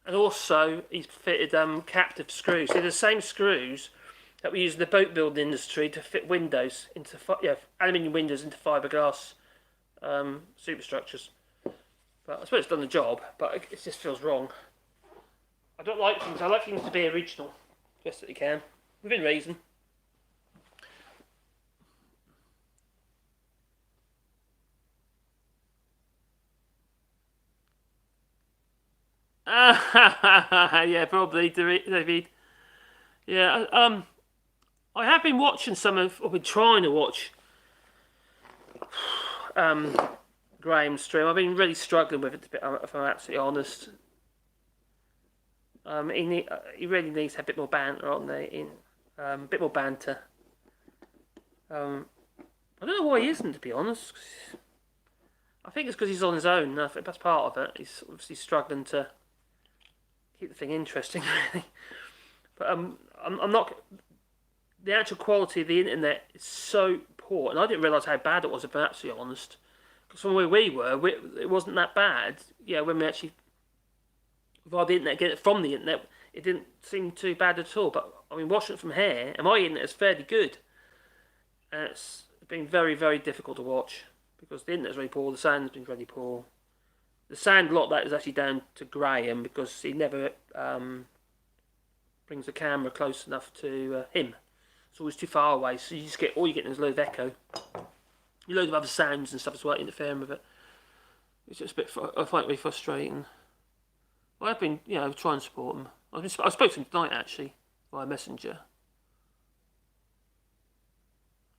And also he's fitted captive screws. They're the same screws that we use in the boat building industry to fit windows into aluminium windows into fiberglass superstructures. But I suppose it's done the job, but it just feels wrong. I don't like things. I like things to be original, best that you can, within reason. Yeah, probably, David. Yeah, I have been watching I've been trying to watch Graham's stream. I've been really struggling with it, if I'm absolutely honest. He really needs to have a bit more banter on there, a bit more banter. I don't know why he isn't, to be honest. I think it's because he's on his own. I think that's part of it. He's obviously struggling to keep the thing interesting, really. But I'm not. The actual quality of the internet is so poor, and I didn't realise how bad it was, if I'm absolutely honest. Because from where we were, it wasn't that bad. Yeah, when we actually via the internet, get it from the internet, it didn't seem too bad at all. But I mean, watching it from here, and my internet is fairly good. And it's been very, very difficult to watch because the internet's really poor. The sound's been really poor. The sound, a lot of that is actually down to Graham because he never brings the camera close enough to him. It's always too far away, so you just get all you get is a load of echo. You load of other sounds and stuff as well interfering with it. It's just a bit. I find it really frustrating. Well, I've been, trying to support him. I spoke to him tonight actually via Messenger.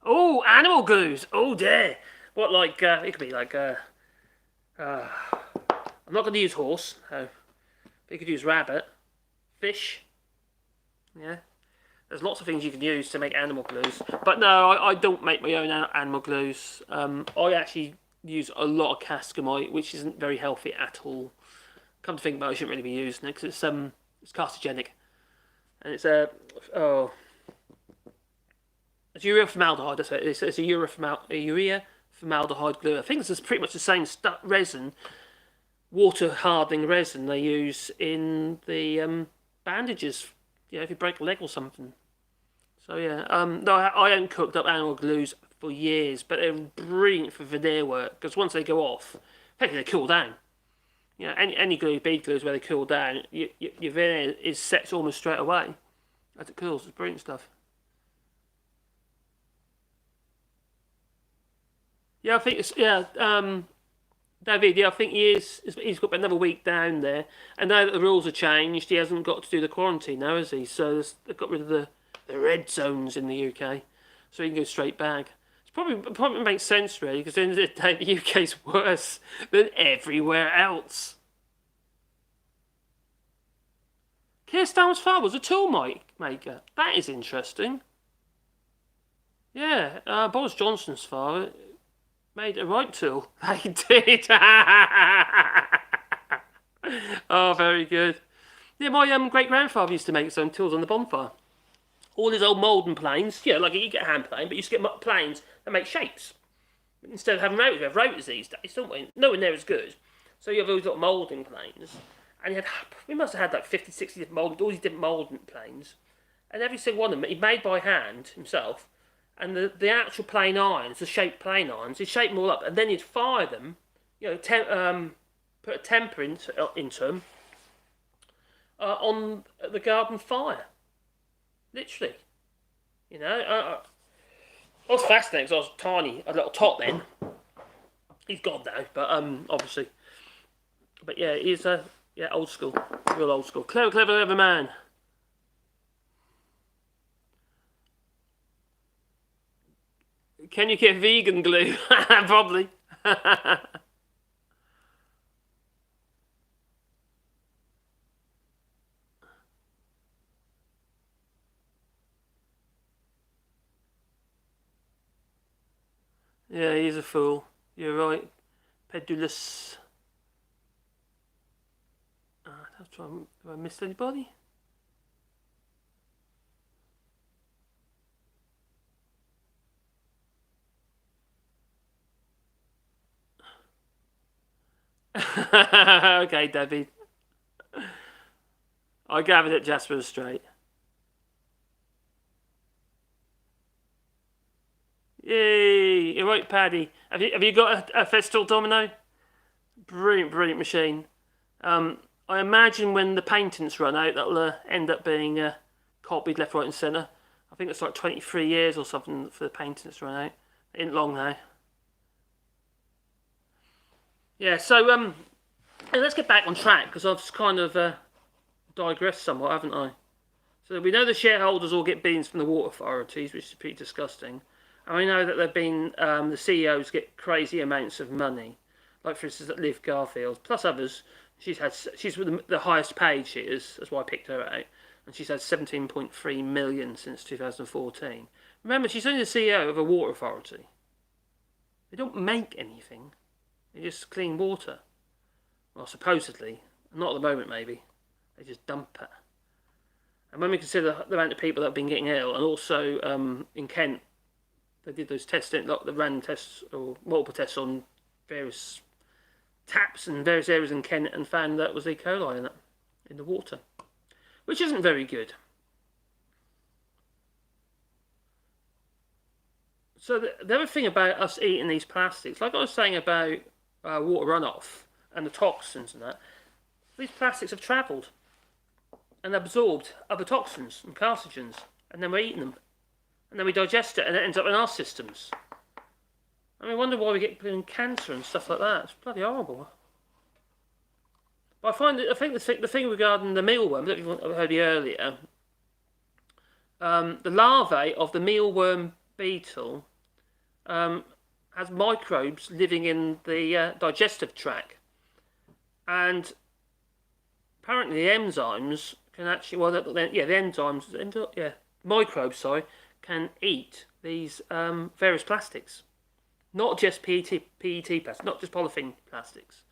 Oh, animal glues! Oh dear! What like? It could be like. I'm not going to use horse. No. But you could use rabbit, fish. Yeah. There's lots of things you can use to make animal glues. But no, I don't make my own animal glues. I actually use a lot of cascamite, which isn't very healthy at all. Come to think about it, I shouldn't really be using it because it's carcinogenic. And it's it's urea formaldehyde, that's it. It's a urea formaldehyde glue. I think it's pretty much the same resin, water hardening resin they use in the bandages. If you break a leg or something. So yeah, no, I haven't cooked up animal glues for years, but they're brilliant for veneer work because once they go off, effectively they cool down. Any glue, bead glues where they cool down, your veneer is set almost straight away as it cools. It's brilliant stuff. Yeah, I think it's David. Yeah, I think he's got another week down there, and now that the rules are changed, he hasn't got to do the quarantine now, has he? So they've got rid of the red zones in the UK, so he can go straight back. It probably makes sense really, because at the end of the day, the UK's worse than everywhere else. Keir Starmer's father was a tool maker. That is interesting. Yeah, Boris Johnson's father made a right tool. They did. Oh, very good. Yeah, my great grandfather used to make his own tools on the bonfire. All his old Malden planes, like you get a hand plane, but you used to get planes that make shapes. Instead of having rotors, we have rotors these days, don't we? Nowhere near as good. So you have all these little moulding planes, and we must have had like 50, 60 different all these different moulding planes, and every single one of them he made by hand himself, and the actual plane irons, the shaped plane irons, he'd shape them all up, and then he'd fire them, put a temper into them on the garden fire, literally. I was fascinated because I was tiny, a little tot then. He's gone now, but obviously. But yeah, he's old school, real old school. Clever man. Can you get vegan glue? Probably. Yeah, he's a fool. You're right. Pedulous. Have I missed anybody? Okay, David. I gathered that Jasper was straight. Yay! You're right, Paddy. Have you got a Festool domino? Brilliant machine. I imagine when the patents run out, that'll end up being copied left, right, and centre. I think it's like 23 years or something for the patents run out. It ain't long now. Yeah. So let's get back on track because I've kind of digressed somewhat, haven't I? So we know the shareholders all get beans from the water authorities, which is pretty disgusting. And we know that they've been the CEOs get crazy amounts of money, like for instance at Liv Garfield, plus others. She's the highest paid she is. That's why I picked her out, and she's had 17.3 million since 2014. Remember, she's only the CEO of a water authority. They don't make anything; they just clean water. Well, supposedly, not at the moment. Maybe they just dump it. And when we consider the amount of people that have been getting ill, and also in Kent, they did those tests, like the random tests or multiple tests on various taps in various areas in Kent, and found that was E. coli in the water, which isn't very good. So the other thing about us eating these plastics, like I was saying about water runoff and the toxins and that, these plastics have travelled and absorbed other toxins and carcinogens, and then we're eating them, and then we digest it, and it ends up in our systems. I wonder why we get cancer and stuff like that. It's bloody horrible. But I think the thing regarding the mealworm, that you heard me earlier, the larvae of the mealworm beetle has microbes living in the digestive tract, and apparently the enzymes can actually, microbes, can eat these various plastics. Not just PET plastics, not just polythene plastics,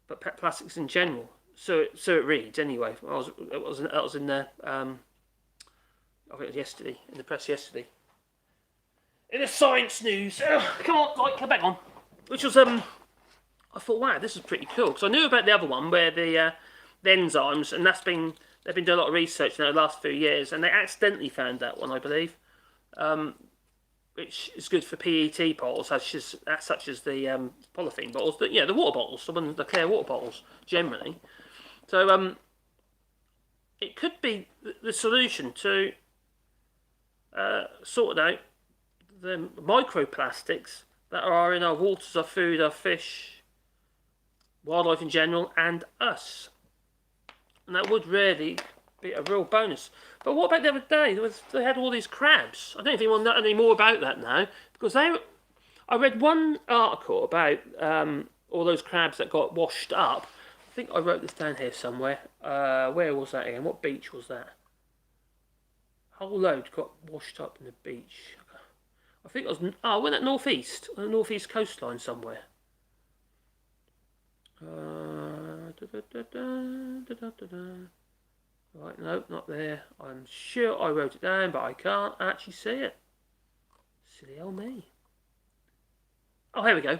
but plastics in general. So it reads anyway. That was in the I think it was yesterday, in the press yesterday. In the science news, come on, come back on. Which was I thought, wow, this is pretty cool because I knew about the other one where the enzymes, and they've been doing a lot of research in the last few years, and they accidentally found that one, I believe. Which is good for PET bottles, such as the polythene bottles, but the water bottles, the clear water bottles, generally. So it could be the solution to sort out the microplastics that are in our waters, our food, our fish, wildlife in general, and us. And that would really be a real bonus. But what about the other day? They had all these crabs. I don't know if anyone knows any more about that now, because I read one article about all those crabs that got washed up. I think I wrote this down here somewhere. Where was that again? What beach was that? A whole load got washed up in the beach. I think it was. Oh, went that northeast, on the northeast coastline somewhere. Right, no, not there. I'm sure I wrote it down, but I can't actually see it. Silly old me. Oh, here we go.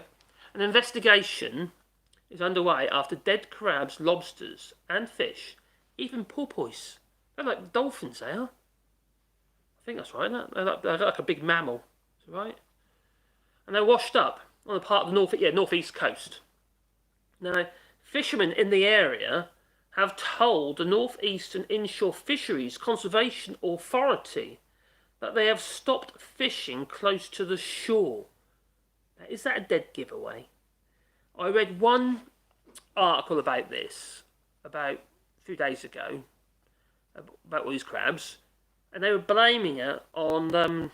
An investigation is underway after dead crabs, lobsters, and fish, even porpoise. They're like dolphins, they are. I think that's right. They're like a big mammal. Is that right? And they're washed up on the part of the northeast coast. Now, fishermen in the area have told the Northeastern Inshore Fisheries Conservation Authority that they have stopped fishing close to the shore. Now, is that a dead giveaway? I read one article about this about a few days ago, about all these crabs, and they were blaming it on the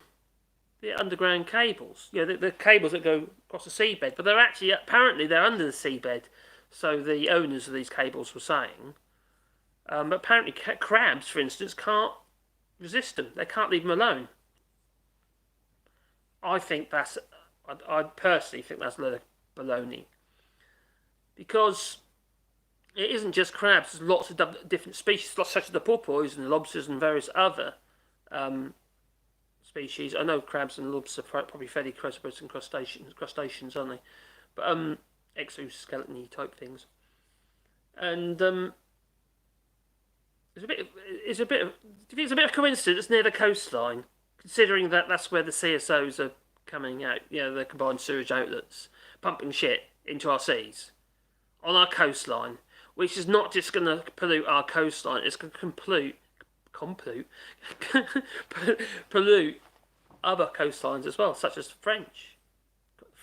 underground cables. The cables that go across the seabed, but they're actually, apparently they're under the seabed, so the owners of these cables were saying. But apparently crabs, for instance, can't resist them. They can't leave them alone. I personally think that's a load of baloney. Because it isn't just crabs, there's lots of different species, such as the porpoise and the lobsters and various other species. I know crabs and lobsters are probably fairly close to crustaceans, aren't they? But exoskeleton-y type things. And do you think it's a bit of coincidence near the coastline, considering that that's where the CSOs are coming out, the combined sewage outlets, pumping shit into our seas, on our coastline, which is not just going to pollute our coastline, it's going to pollute other coastlines as well, such as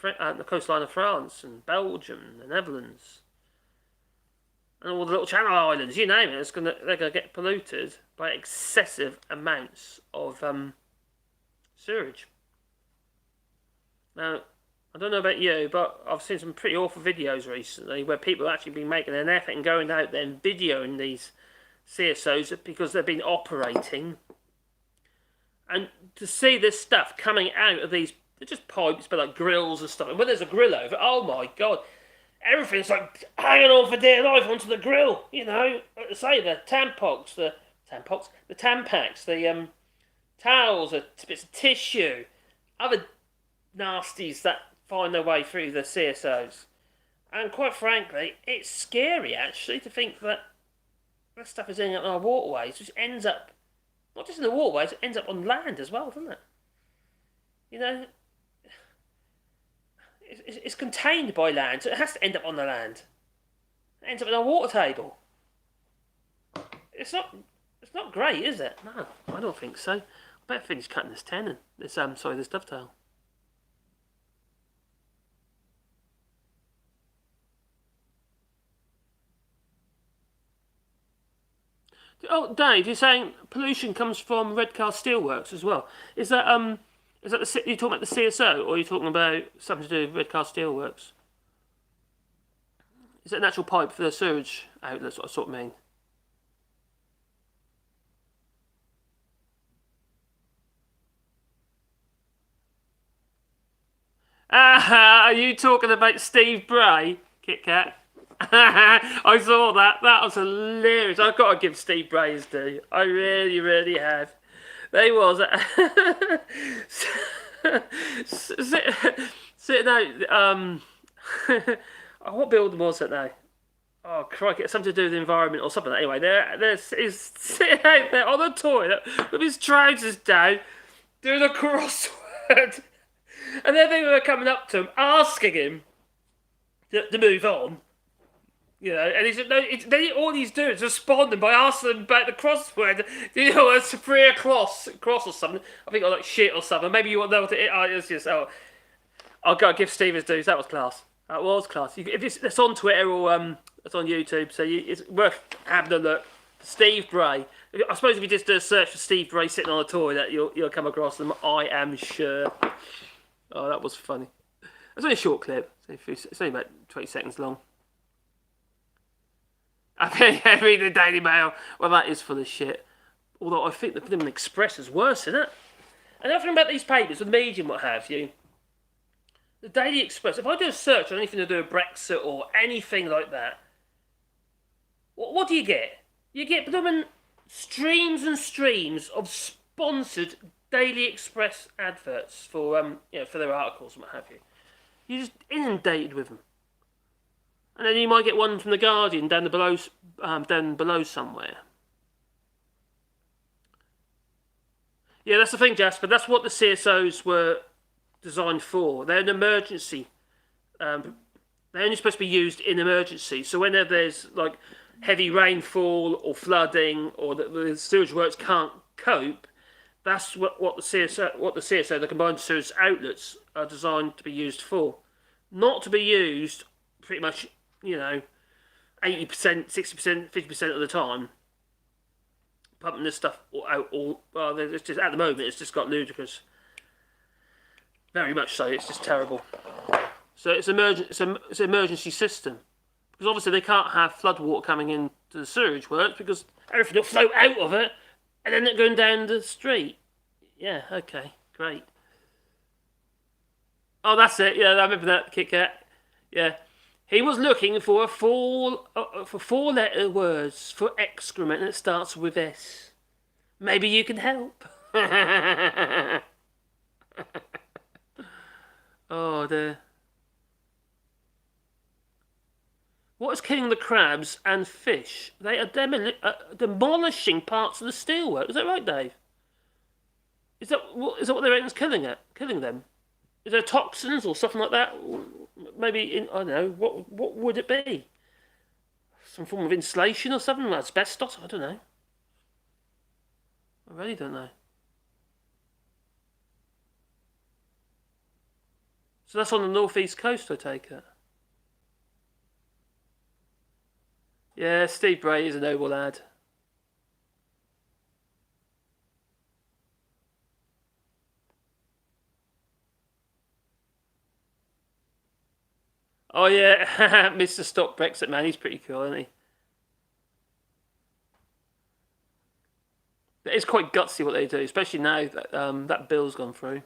the coastline of France and Belgium, the Netherlands, and all the little Channel Islands, you name it. They're gonna get polluted by excessive amounts of sewage. Now, I don't know about you, but I've seen some pretty awful videos recently where people have actually been making an effort and going out there and videoing these CSOs because they've been operating. And to see this stuff coming out of these, they're just pipes, but like grills and stuff. And when there's a grill over, oh my god, everything's like hanging on for dear life onto the grill. Like I say, the Tampax, the towels, the bits of tissue, other nasties that find their way through the CSOs. And quite frankly, it's scary actually to think that this stuff is ending up in our waterways, which ends up not just in the waterways, it ends up on land as well, doesn't it? It's contained by land, so it has to end up on the land. It ends up in our water table. It's not great, is it? No, I don't think so. I better finish cutting this tenon. This dovetail. Oh, Dave, you're saying pollution comes from Redcar Steelworks as well. Is that you're talking about the CSO, or are you talking about something to do with Redcar Steelworks? Is it an actual pipe for the sewage outlets? What I sort of mean. Are you talking about Steve Bray, Kit Kat? I saw that. That was hilarious. I've got to give Steve Bray his due. I really, really have. They was sitting out. What building was it now? Oh crikey, it's something to do with the environment or something. Anyway, he's sitting out there on the toilet with his trousers down, doing a crossword, and then they were coming up to him, asking him to move on. And he said, no, all he's doing is responding by asking them about the crossword. It's 3 o'clock or something. I think I like shit or something. Maybe you want to know what it is. I'll go give Steve his dues. That was class. That was class. If it's on Twitter or it's on YouTube, so it's worth having a look. Steve Bray. I suppose if you just do a search for Steve Bray sitting on a toilet, you'll come across them. I am sure. Oh, that was funny. It's only a short clip. It's only about 20 seconds long. I read the Daily Mail. Well, that is full of shit. Although I think the Blooming Express is worse, isn't it? Another thing about these papers, with the Medium, what have you, the Daily Express, if I do a search on anything to do with Brexit or anything like that, what do you get? You get blooming streams and streams of sponsored Daily Express adverts for for their articles and what have you. You're just inundated with them. And then you might get one from the Guardian down below somewhere. Yeah, that's the thing, Jasper. That's what the CSOs were designed for. They're an emergency. They're only supposed to be used in emergency. So whenever there's like heavy rainfall or flooding, or the sewage works can't cope, that's what the CSO, the combined sewage outlets, are designed to be used for. Not to be used pretty much, 80%, 60%, 50% of the time, pumping this stuff out. It's just, at the moment, it's just got ludicrous. Very much so. It's just terrible. So it's an emergency system, because obviously they can't have flood water coming into the sewage works, because everything will float out of it and then it going down the street. Yeah. Okay. Great. Oh, that's it. Yeah, I remember that, Kit Kat. Yeah. He was looking for four-letter words for excrement, and it starts with S. Maybe you can help. Oh dear. What is killing the crabs and fish? They are demolishing parts of the steelwork. Is that right, Dave? Is that what they reckon's killing them? Is there toxins or something like that? Maybe I don't know. What would it be? Some form of insulation or something? Asbestos? I don't know. I really don't know. So that's on the northeast coast, I take it. Yeah, Steve Bray is a noble lad. Oh yeah, Mr. Stop Brexit, man, he's pretty cool, isn't he? It's quite gutsy what they do, especially now that that bill's gone through.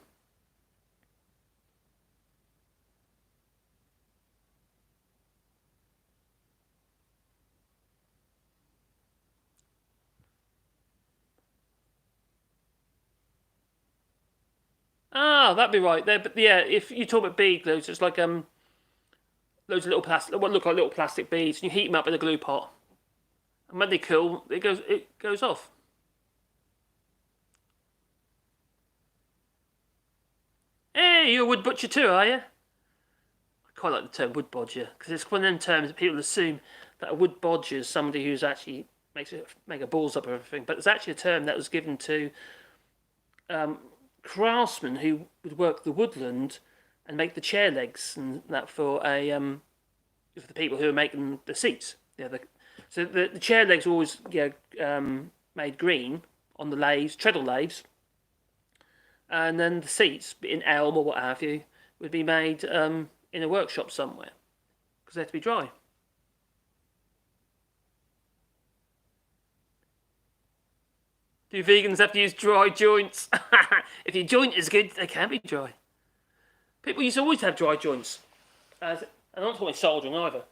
Ah, that'd be right there. But yeah, if you talk about bead glues, it's like loads of little plastic, what look like little plastic beads, and you heat them up in a glue pot, and when they cool, it goes off. Hey, you're a wood butcher too, are you? I quite like the term wood bodger, because it's one of them terms that people assume that a wood bodger is somebody who's actually make a balls up of everything. But it's actually a term that was given to craftsmen who would work the woodland and make the chair legs and that for the people who are making the seats. Yeah, so the chair legs were always made green on the lathes, treadle lathes, and then the seats in elm or what have you would be made in a workshop somewhere because they had to be dry. Do vegans have to use dry joints? If your joint is good, they can be dry. People used to always have dry joints. And I'm not talking soldering either.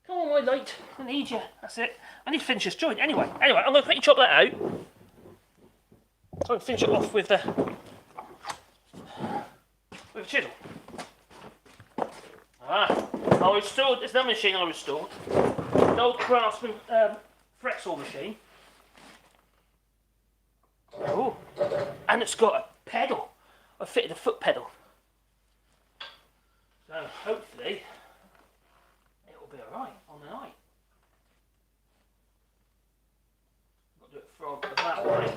Come on, my late. I need you. That's it. I need to finish this joint. Anyway, I'm going to quickly chop that out. So I can finish it off with a chisel. I restored. It's another machine I restored. An old Craftsman Frexall machine. Oh, and it's got a pedal. I fitted a foot pedal. So hopefully it'll be alright on the night. Got to do it from that way.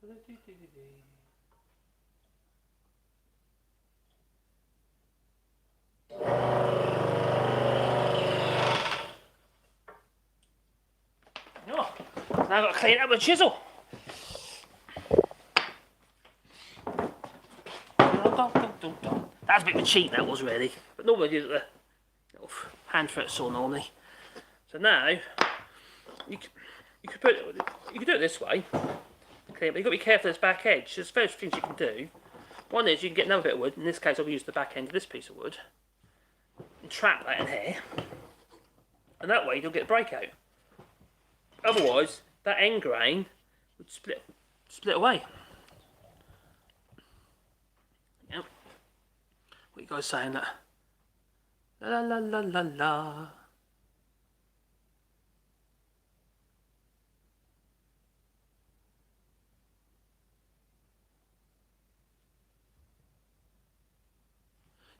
Oh, now I've got to clean it up with a chisel. That's a bit of a cheat, that was really. But normally you do the little hand foot saw normally. So now you could do it this way. Okay, but you've got to be careful of this back edge. There's various things you can do. One is you can get another bit of wood. In this case, I'll use the back end of this piece of wood and trap that in here, and that way you'll get a breakout. Otherwise, that end grain would split away. Yep. What you guys saying that? La la la la la.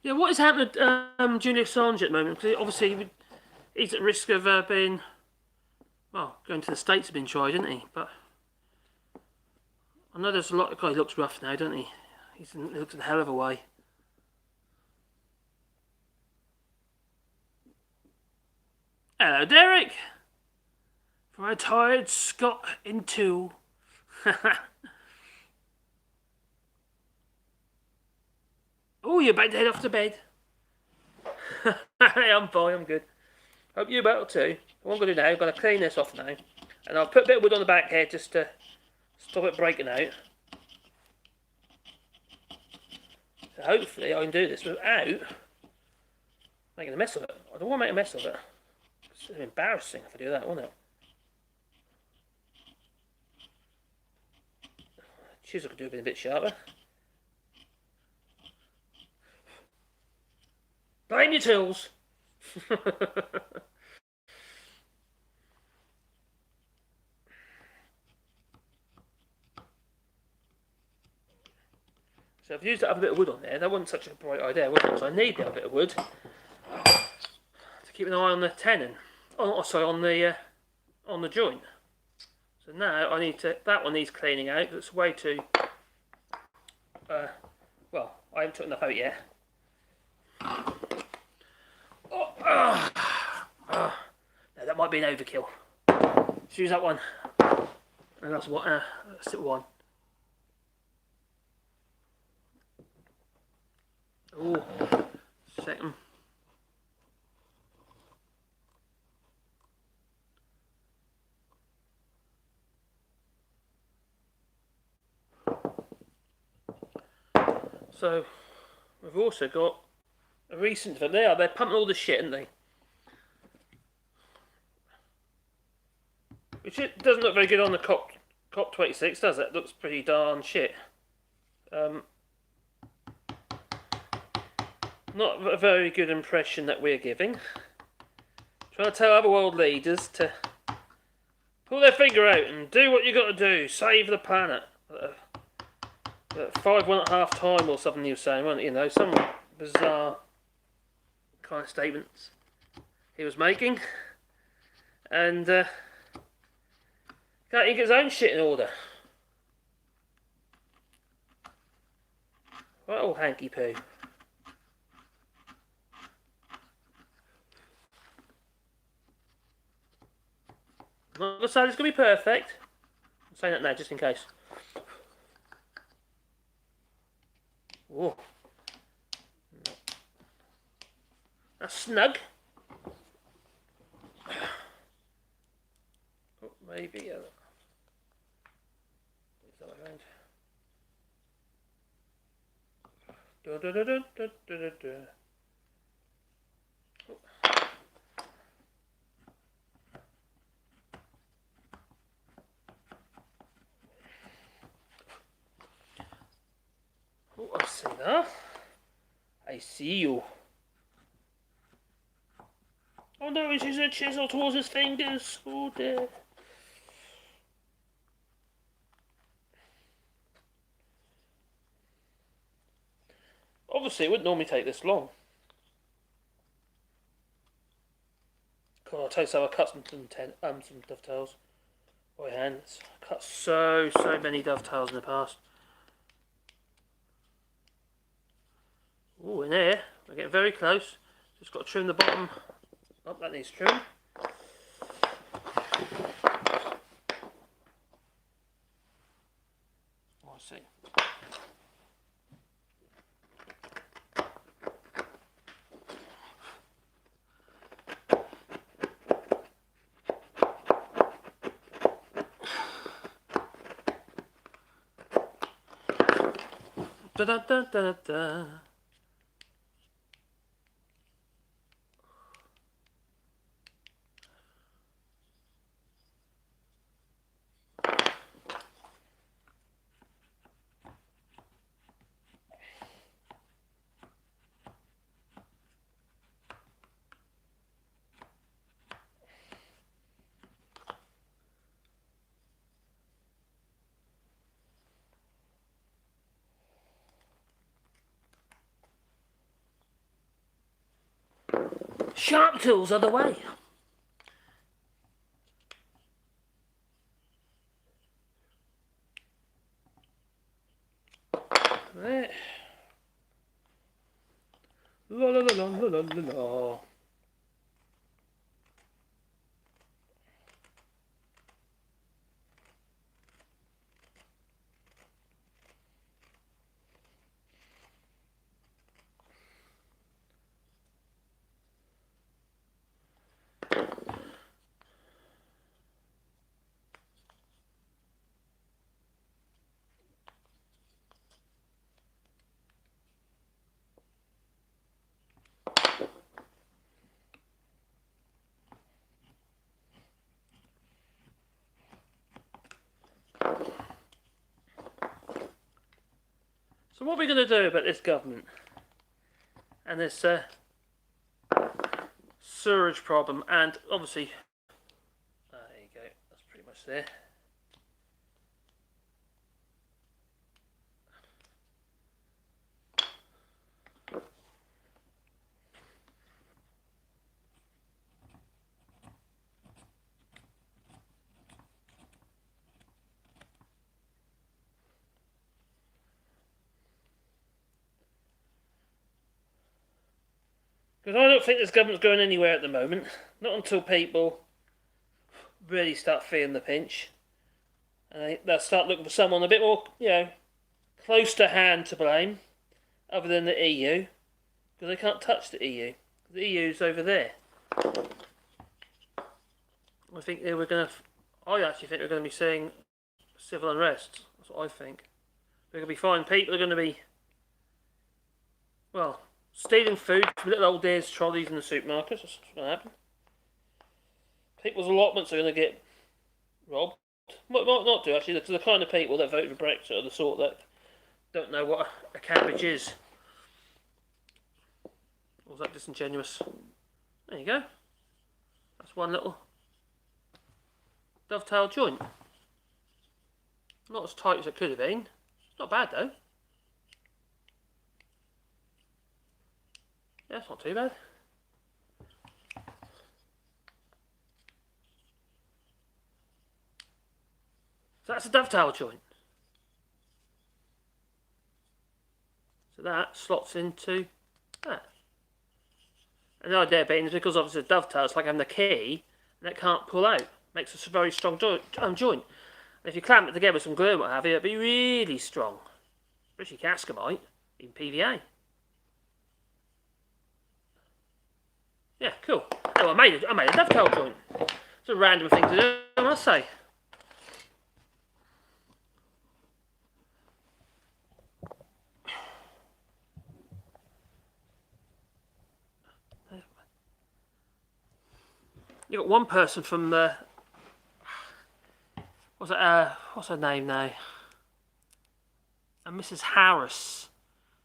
Yeah, what is happening to Julian Assange at the moment? Because obviously he's at risk of being, well, going to the States have been tried, isn't he? But I know there's a lot of guy. He looks rough now, doesn't he? He looks in a hell of a way. Hello, Derek. From a tired Scot in two. Oh, you're about to head off to bed. Hey, I'm fine, I'm good. Hope you're better too. What I'm going to do now, I'm going to clean this off now. And I'll put a bit of wood on the back here just to stop it breaking out. So hopefully I can do this without making a mess of it. I don't want to make a mess of it. It's embarrassing if I do that, won't it? Chisel could do a bit sharper. Blame your tools. So I've used that other bit of wood on there. That wasn't such a bright idea, was it? So I need the other bit of wood to keep an eye on the tenon. Oh, sorry, on the joint. So now I need to. That one needs cleaning out. It's way too. Well, I haven't took enough out yet. No, that might be an overkill. Let's use that one. And that's what. Let's stick with one. Oh, second. So we've also got a recent event. They're pumping all the shit, aren't they? Which it doesn't look very good on the COP26, does it? It looks pretty darn shit. Not a very good impression that we're giving. Trying to tell other world leaders to pull their finger out and do what you got to do. Save the planet. 5.5 time or something you were saying, wasn't it? You know, some bizarre kind of statements he was making. And can't he get his own shit in order? Right, old hanky poo. I'm not going to say it's going to be perfect. I'm saying that now just in case. Whoa. That's snug. Oh, maybe. Is that around? Da, da, da, da, da, da, da. Oh, I see that. I see you. Oh no, he's using a chisel towards his fingers. Oh dear. Obviously, it wouldn't normally take this long. God, I'll tell you so, I cut some dovetails. By hand. I cut so many dovetails in the past. Oh, in here. We're getting very close. Just got to trim the bottom. Oh, that needs trim. Oh, I see. Da da da da da. Sharp tools are the way. Right. La la la la la la la. So what are we going to do about this government and this sewerage problem? And obviously, there you go, that's pretty much there. Because I don't think this government's going anywhere at the moment. Not until people really start feeling the pinch. And they'll start looking for someone a bit more, close to hand to blame, other than the EU. Because they can't touch the EU. The EU's over there. I think they were going to... I actually think we're going to be seeing civil unrest. That's what I think. We're going to be finding people are going to be... well... stealing food from little old Dare's trolleys in the supermarkets. That's what's going to happen. People's allotments are going to get robbed. Might not do, actually, because the kind of people that vote for Brexit are the sort that don't know what a cabbage is. Or was that disingenuous? There you go. That's one little dovetail joint. Not as tight as it could have been. It's not bad, though. Yeah, it's not too bad. So that's a dovetail joint. So that slots into that. And the idea being is because obviously the dovetail, it's like having a key and it can't pull out. Makes a very strong joint. And if you clamp it together with some glue and what have you, it'll be really strong. Especially cascamite, even PVA. Yeah, cool. Oh, I made a dovetail joint. It's a random thing to do, I must say. You got one person from what's her name now? And Mrs. Harris.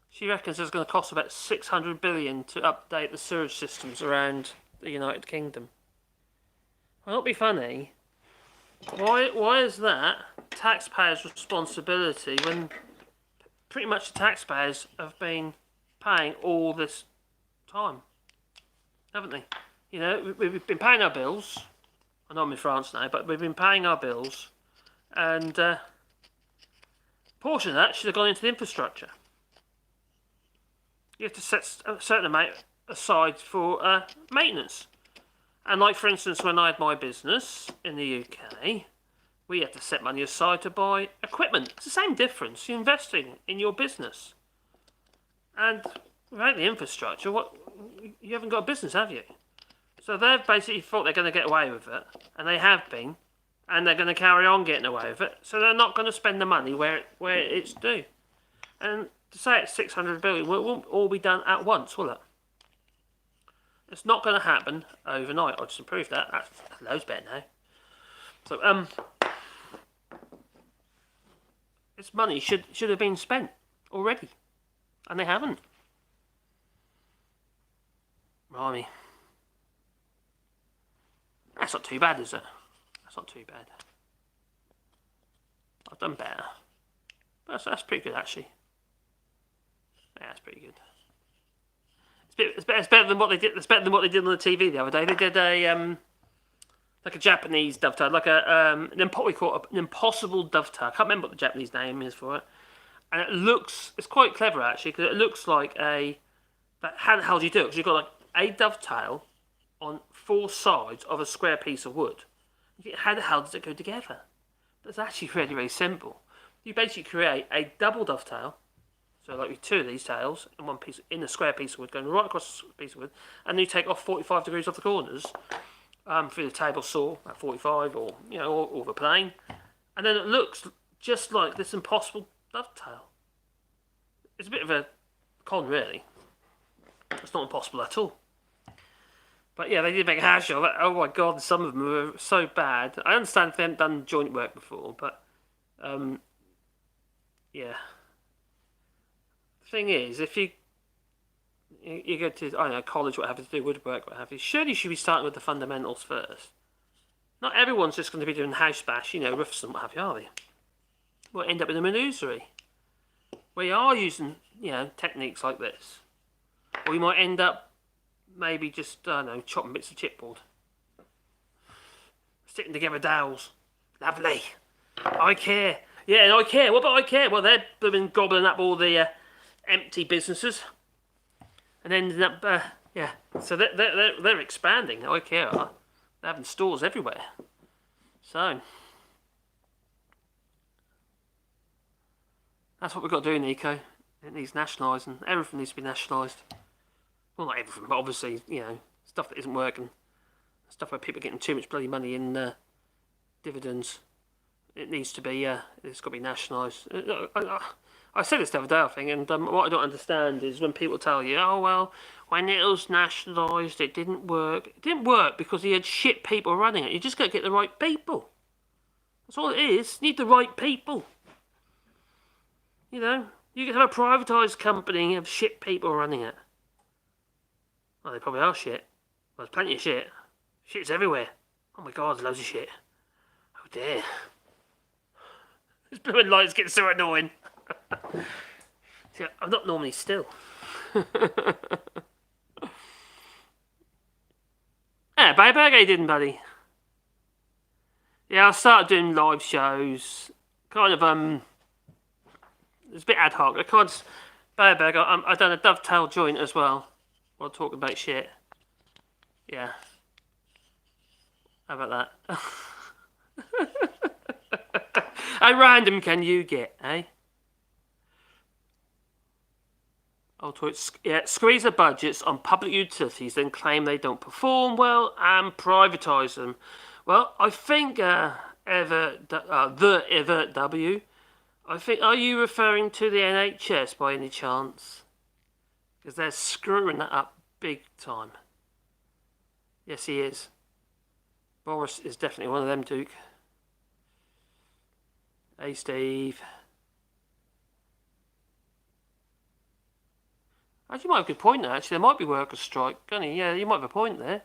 She reckons it's going to cost about 600 billion to update the sewage systems around the United Kingdom. Well, it'll be funny. Why is that taxpayers' responsibility when pretty much the taxpayers have been paying all this time, haven't they? You know, we've been paying our bills. I know I'm in France now, but we've been paying our bills, and a portion of that should have gone into the infrastructure. You have to set a certain amount aside for maintenance. And like, for instance, when I had my business in the UK, we had to set money aside to buy equipment. It's the same difference. You're investing in your business. And without the infrastructure, you haven't got a business, have you? So they've basically thought they're going to get away with it, and they have been, and they're going to carry on getting away with it. So they're not going to spend the money where it's due. And to say it's 600 billion, well, it won't all be done at once, will it? It's not going to happen overnight. I'll just improve that. That's loads better now. So this money should have been spent already, and they haven't. Blimey. That's not too bad, is it? That's not too bad. I've done better. That's pretty good, actually. Yeah, that's pretty good. It's better than what they did. It's better than what they did on the TV the other day. They did a like a Japanese dovetail, like an impossible dovetail. I can't remember what the Japanese name is for it. And it's quite clever actually, because it looks like how the hell do you do it? Because you've got like a dovetail on 4 sides of a square piece of wood. How the hell does it go together? It's actually really, really simple. You basically create a double dovetail. So like with 2 of these tails in one piece, in a square piece of wood, going right across the piece of wood, and then you take off 45 degrees off the corners through the table saw at 45, or or the plane, and then it looks just like this impossible dovetail. It's a bit of a con, really. It's not impossible at all. But yeah, they did make a hash of it. Oh my god, some of them were so bad. I understand if they haven't done joint work before, but yeah. Thing is, if you go to college, what have you, to do woodwork, what have you, surely you should be starting with the fundamentals first. Not everyone's just going to be doing house bash, roofs and what have you, are they? We'll end up in a menuiserie. We are using techniques like this, or you might end up maybe just chopping bits of chipboard, sticking together dowels. Lovely. IKEA, yeah, and IKEA. What about IKEA? Well, they've been gobbling up all the empty businesses, and ended up, so they're expanding. IKEA are. They're having stores everywhere. So that's what we've got to do, Nico. It needs nationalising. Everything needs to be nationalised. Well, not everything, but obviously, stuff that isn't working, stuff where people are getting too much bloody money in dividends. It needs to be, it's got to be nationalised. I said this the other day, I think, and what I don't understand is when people tell you, oh, well, when it was nationalised, it didn't work. It didn't work because you had shit people running it. You just got to get the right people. That's all it is. You need the right people. You can have a privatised company and have shit people running it. Well, they probably are shit. Well, there's plenty of shit. Shit's everywhere. Oh my god, there's loads of shit. Oh dear. This blue and light's getting so annoying. See, I'm not normally still. Yeah, baby, how you didn't, buddy? Yeah, I started doing live shows. Kind of, it's a bit ad hoc. I've done a dovetail joint as well. While talking about shit. Yeah. How about that? How random can you get, eh? Squeeze the budgets on public utilities, then claim they don't perform well and privatise them. Well, I think the Evert W. I think, are you referring to the NHS by any chance? Because they're screwing that up big time. Yes, he is. Boris is definitely one of them, Duke. Hey, Steve. Actually, you might have a good point there. Actually, there might be workers' strike. Yeah, you might have a point there.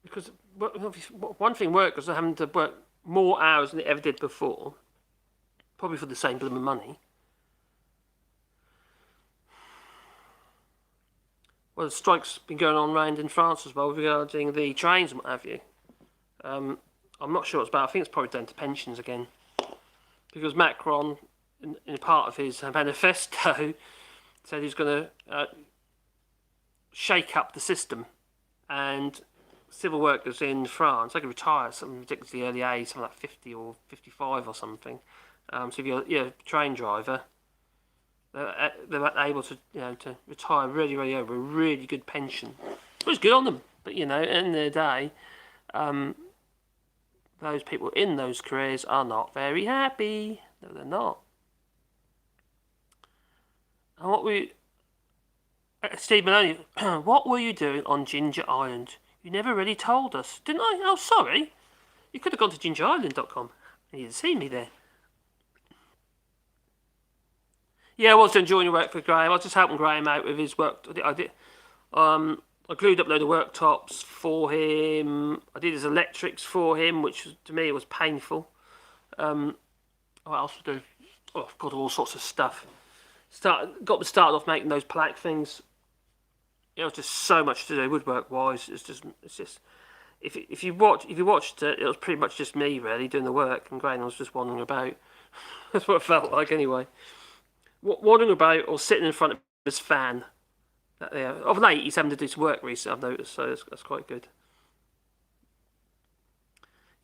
Because one thing, workers are having to work more hours than they ever did before. Probably for the same blooming money. Well, the strike's been going on around in France as well regarding the trains and what have you. I'm not sure it's about. I think it's probably down to pensions again, because Macron, in part of his manifesto, said he's going to shake up the system, and civil workers in France, they could retire at some ridiculously early age, something like 50 or 55 or something. So if you're a train driver, they're able to to retire really, really over a really good pension. It was good on them, but at the end of the day, those people in those careers are not very happy. No, they're not. And Steve Maloney, what were you doing on Ginger Island? You never really told us, didn't I? Oh, sorry. You could have gone to gingerisland.com and you'd seen me there. Yeah, I was enjoying your work for Graham. I was just helping Graham out with his work. I glued up a load of worktops for him. I did his electrics for him, which to me was painful. What else to do? Oh, I've got all sorts of stuff. Got me started off making those plaque things. It was just so much to do woodwork wise. It's just if you watched it, it was pretty much just me really doing the work, and Graham was just wandering about. That's what it felt like anyway. Wandering about or sitting in front of his fan. Of late, he's having to do some work recently, I've noticed, so that's quite good.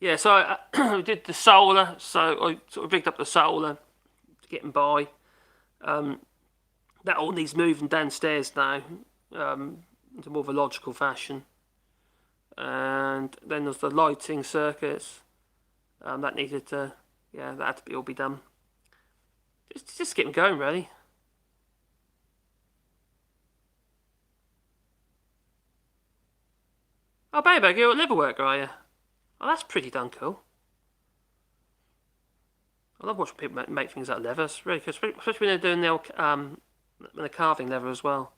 Yeah, so I did the solar, so I sort of rigged up the solar to get him by. That all needs moving downstairs now into more of a logical fashion. And then there's the lighting circuits. That needed to, that had to all be done. Just get him going, really. Oh, baby, you're a leather worker, are you? Oh, that's pretty done cool. I love watching people make things out of leather. It's really cool, especially when they're doing the carving leather as well.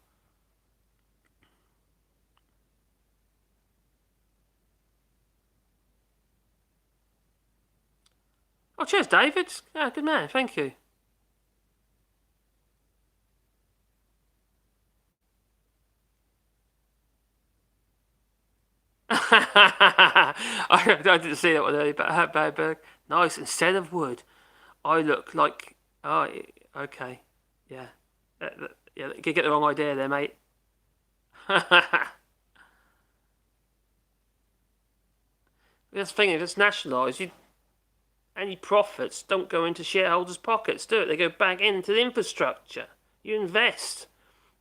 Oh, cheers, David. Yeah, good man. Thank you. I didn't see that one earlier, but Berg. Nice. Instead of wood, I look like. Oh, okay. Yeah. Yeah, you get the wrong idea there, mate. That's the thing, if it's nationalised, any profits don't go into shareholders' pockets, do it? They go back into the infrastructure. You invest.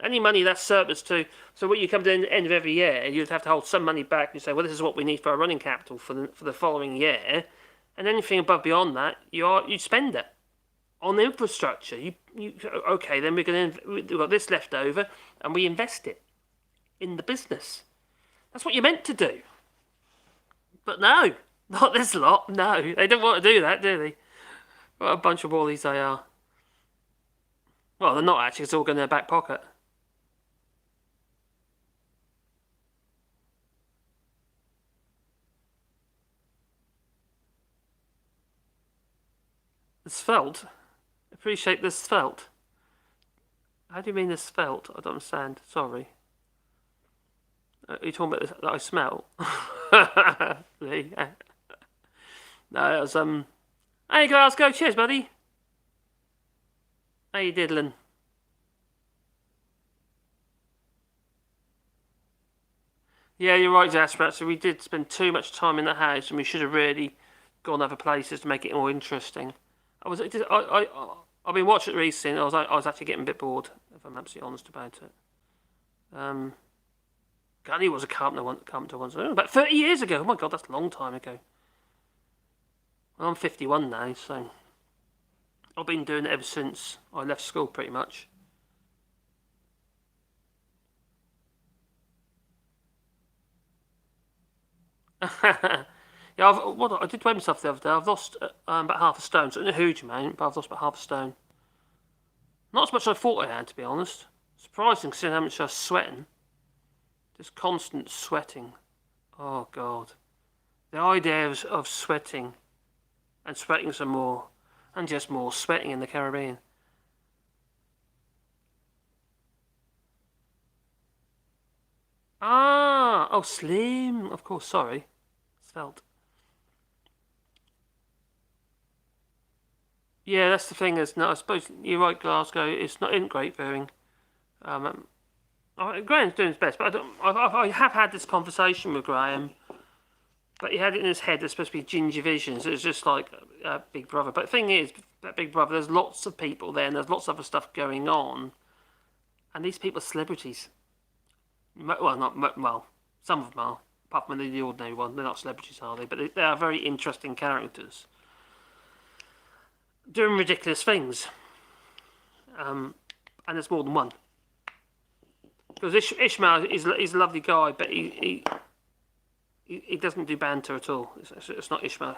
Any money that's surplus to, so when you come to the end of every year, you'd have to hold some money back and you say, well, this is what we need for our running capital for the following year, and anything above beyond that, you spend it on infrastructure. Okay, then we've got this left over, and we invest it in the business. That's what you're meant to do. But no, not this lot. No, they don't want to do that, do they? What a bunch of wallies they are. Well, they're not actually. It's all going in their back pocket. The svelte? Appreciate the svelte. How do you mean the svelte? I don't understand. Sorry. Are you talking about that I smell? Yeah. No, it was Hey Glasgow, cheers, buddy. How you diddling? Yeah, you're right, Jasper. So we did spend too much time in the house, and we should have really gone other places to make it more interesting. I've been watching it recently. I was actually getting a bit bored, if I'm absolutely honest about it. Gunny was a carpenter once. About 30 years ago. Oh my god, that's a long time ago. Well, I'm 51 now, so I've been doing it ever since I left school, pretty much. Yeah, I did weigh myself the other day. I've lost about half a stone. So not a huge amount, but I've lost about half a stone. Not as much as I thought I had, to be honest. Surprising, considering how much I was sweating. Just constant sweating. Oh god, the idea of sweating and sweating some more, and just more sweating in the Caribbean. Ah, oh, slim. Of course, sorry. Svelte. Yeah, that's the thing. Is no, I suppose you're right. Glasgow. It's not in great bearing. Um, Graham's doing his best, but I have had this conversation with Graham. But he had it in his head. There's supposed to be ginger vision, so it's just like Big Brother. But the thing is, that Big Brother, there's lots of people there, and there's lots of other stuff going on, and these people are celebrities. Well, not well. Some of them are. Apart from the ordinary one, they're not celebrities, are they? But they are very interesting characters doing ridiculous things. And there's more than one. Because Ishmael is a lovely guy, but he doesn't do banter at all. It's not Ishmael.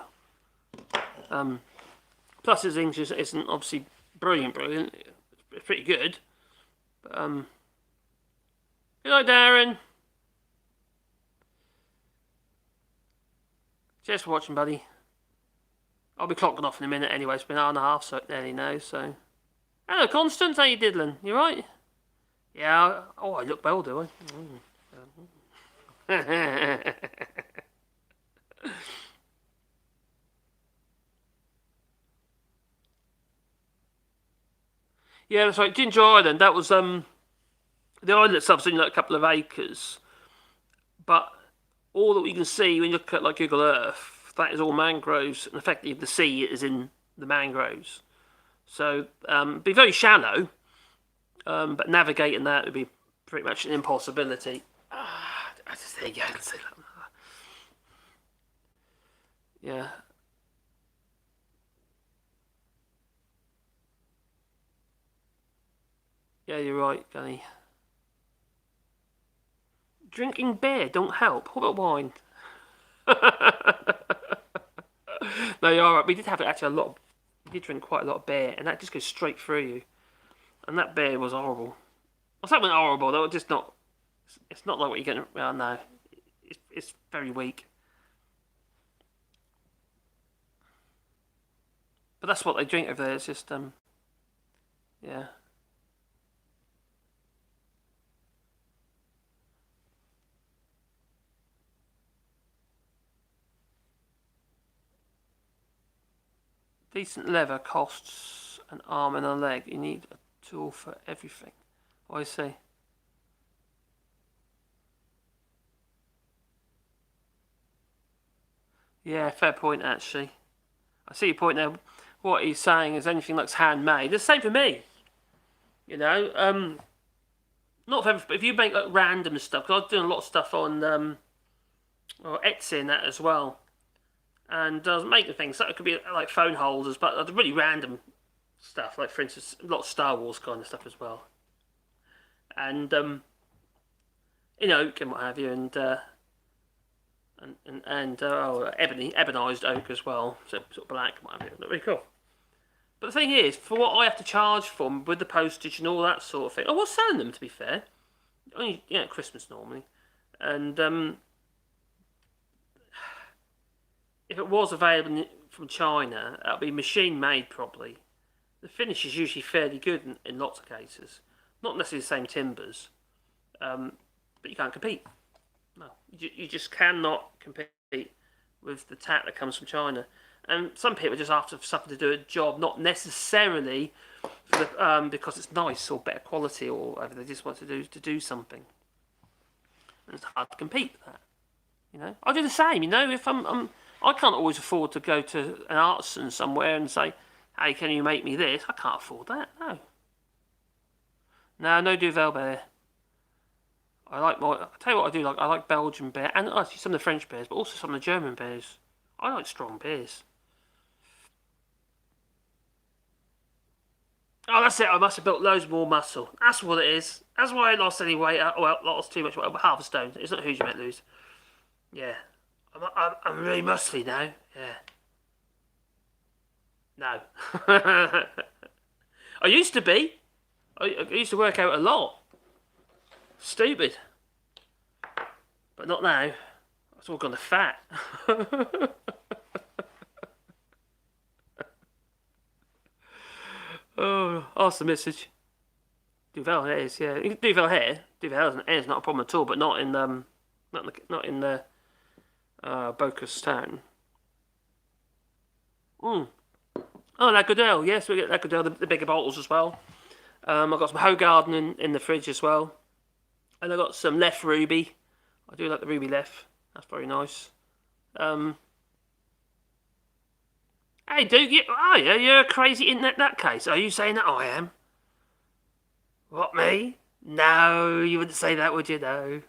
Plus his English isn't obviously brilliant. It's pretty good. But, hello, Darren. Cheers for watching, buddy. I'll be clocking off in a minute anyway. It's been an hour and a half, so it nearly knows. So, hello, Constance. How you diddling? You right? Yeah. Oh, I look well, do I? Yeah, that's right. Ginger Island. That was the island itself's only like a couple of acres, but all that we can see when you look at like Google Earth, that is all mangroves, and effectively the sea is in the mangroves. So be very shallow, but navigating that would be pretty much an impossibility. There you go. Yeah. Yeah, you're right, Gunny. Drinking beer don't help. What about wine? No, you're right. We did have actually a lot. We did drink quite a lot of beer, and that just goes straight through you. And that beer was horrible. Well, that wasn't horrible. Though, just not. It's not like what you're getting. Well, no, it's very weak. But that's what they drink over there. It's just yeah. Decent leather costs an arm and a leg. You need a tool for everything. I see. Yeah, fair point actually. I see your point there. What he's saying is anything that's handmade. The same for me. You know, not for everything, but if you make like random stuff, because I was doing a lot of stuff on Etsy and that as well, and I was making things. So it could be like phone holders, but really random stuff. Like for instance, a lot of Star Wars kind of stuff as well, and oak and what have you, and ebonized oak as well, so sort of black and what have you. Really cool. But the thing is, for what I have to charge for them with the postage and all that sort of thing, I was selling them to be fair, only Christmas normally, and if it was available from China, that'd be machine made probably. The finish is usually fairly good in lots of cases, not necessarily the same timbers, but you can't compete. No, you just cannot compete with the tat that comes from China. And some people are just after something to do a job, not necessarily for because it's nice or better quality or whatever. They just want to do something. And it's hard to compete with that. I do the same. If I can't always afford to go to an artisan somewhere and say, "Hey, can you make me this?" I can't afford that. No Duvel beer. I'll tell you what I do like. I like Belgian beer and actually some of the French beers, but also some of the German beers. I like strong beers. Oh, that's it. I must have built loads more muscle. That's what it is. That's why I lost any weight. Well, lost too much weight. Half a stone. It's not huge. You might lose. Yeah. I'm really muscly now. Yeah. No. I used to be. I used to work out a lot. Stupid. But not now. It's all gone to fat. Oh, ask the message. Duvel hairs, yeah. Duvel hair. Duvel hair is not a problem at all, but not in the Bocas Town. Mm. Oh, Lagardère, yes, we get Lagardère, the bigger bottles as well. I've got some Hoegaarden in the fridge as well. And I've got some Left Ruby. I do like the Ruby Left. That's very nice. Hey, dude, yeah, you're crazy in that case. Are you saying that I am? What, me? No, you wouldn't say that, would you? No.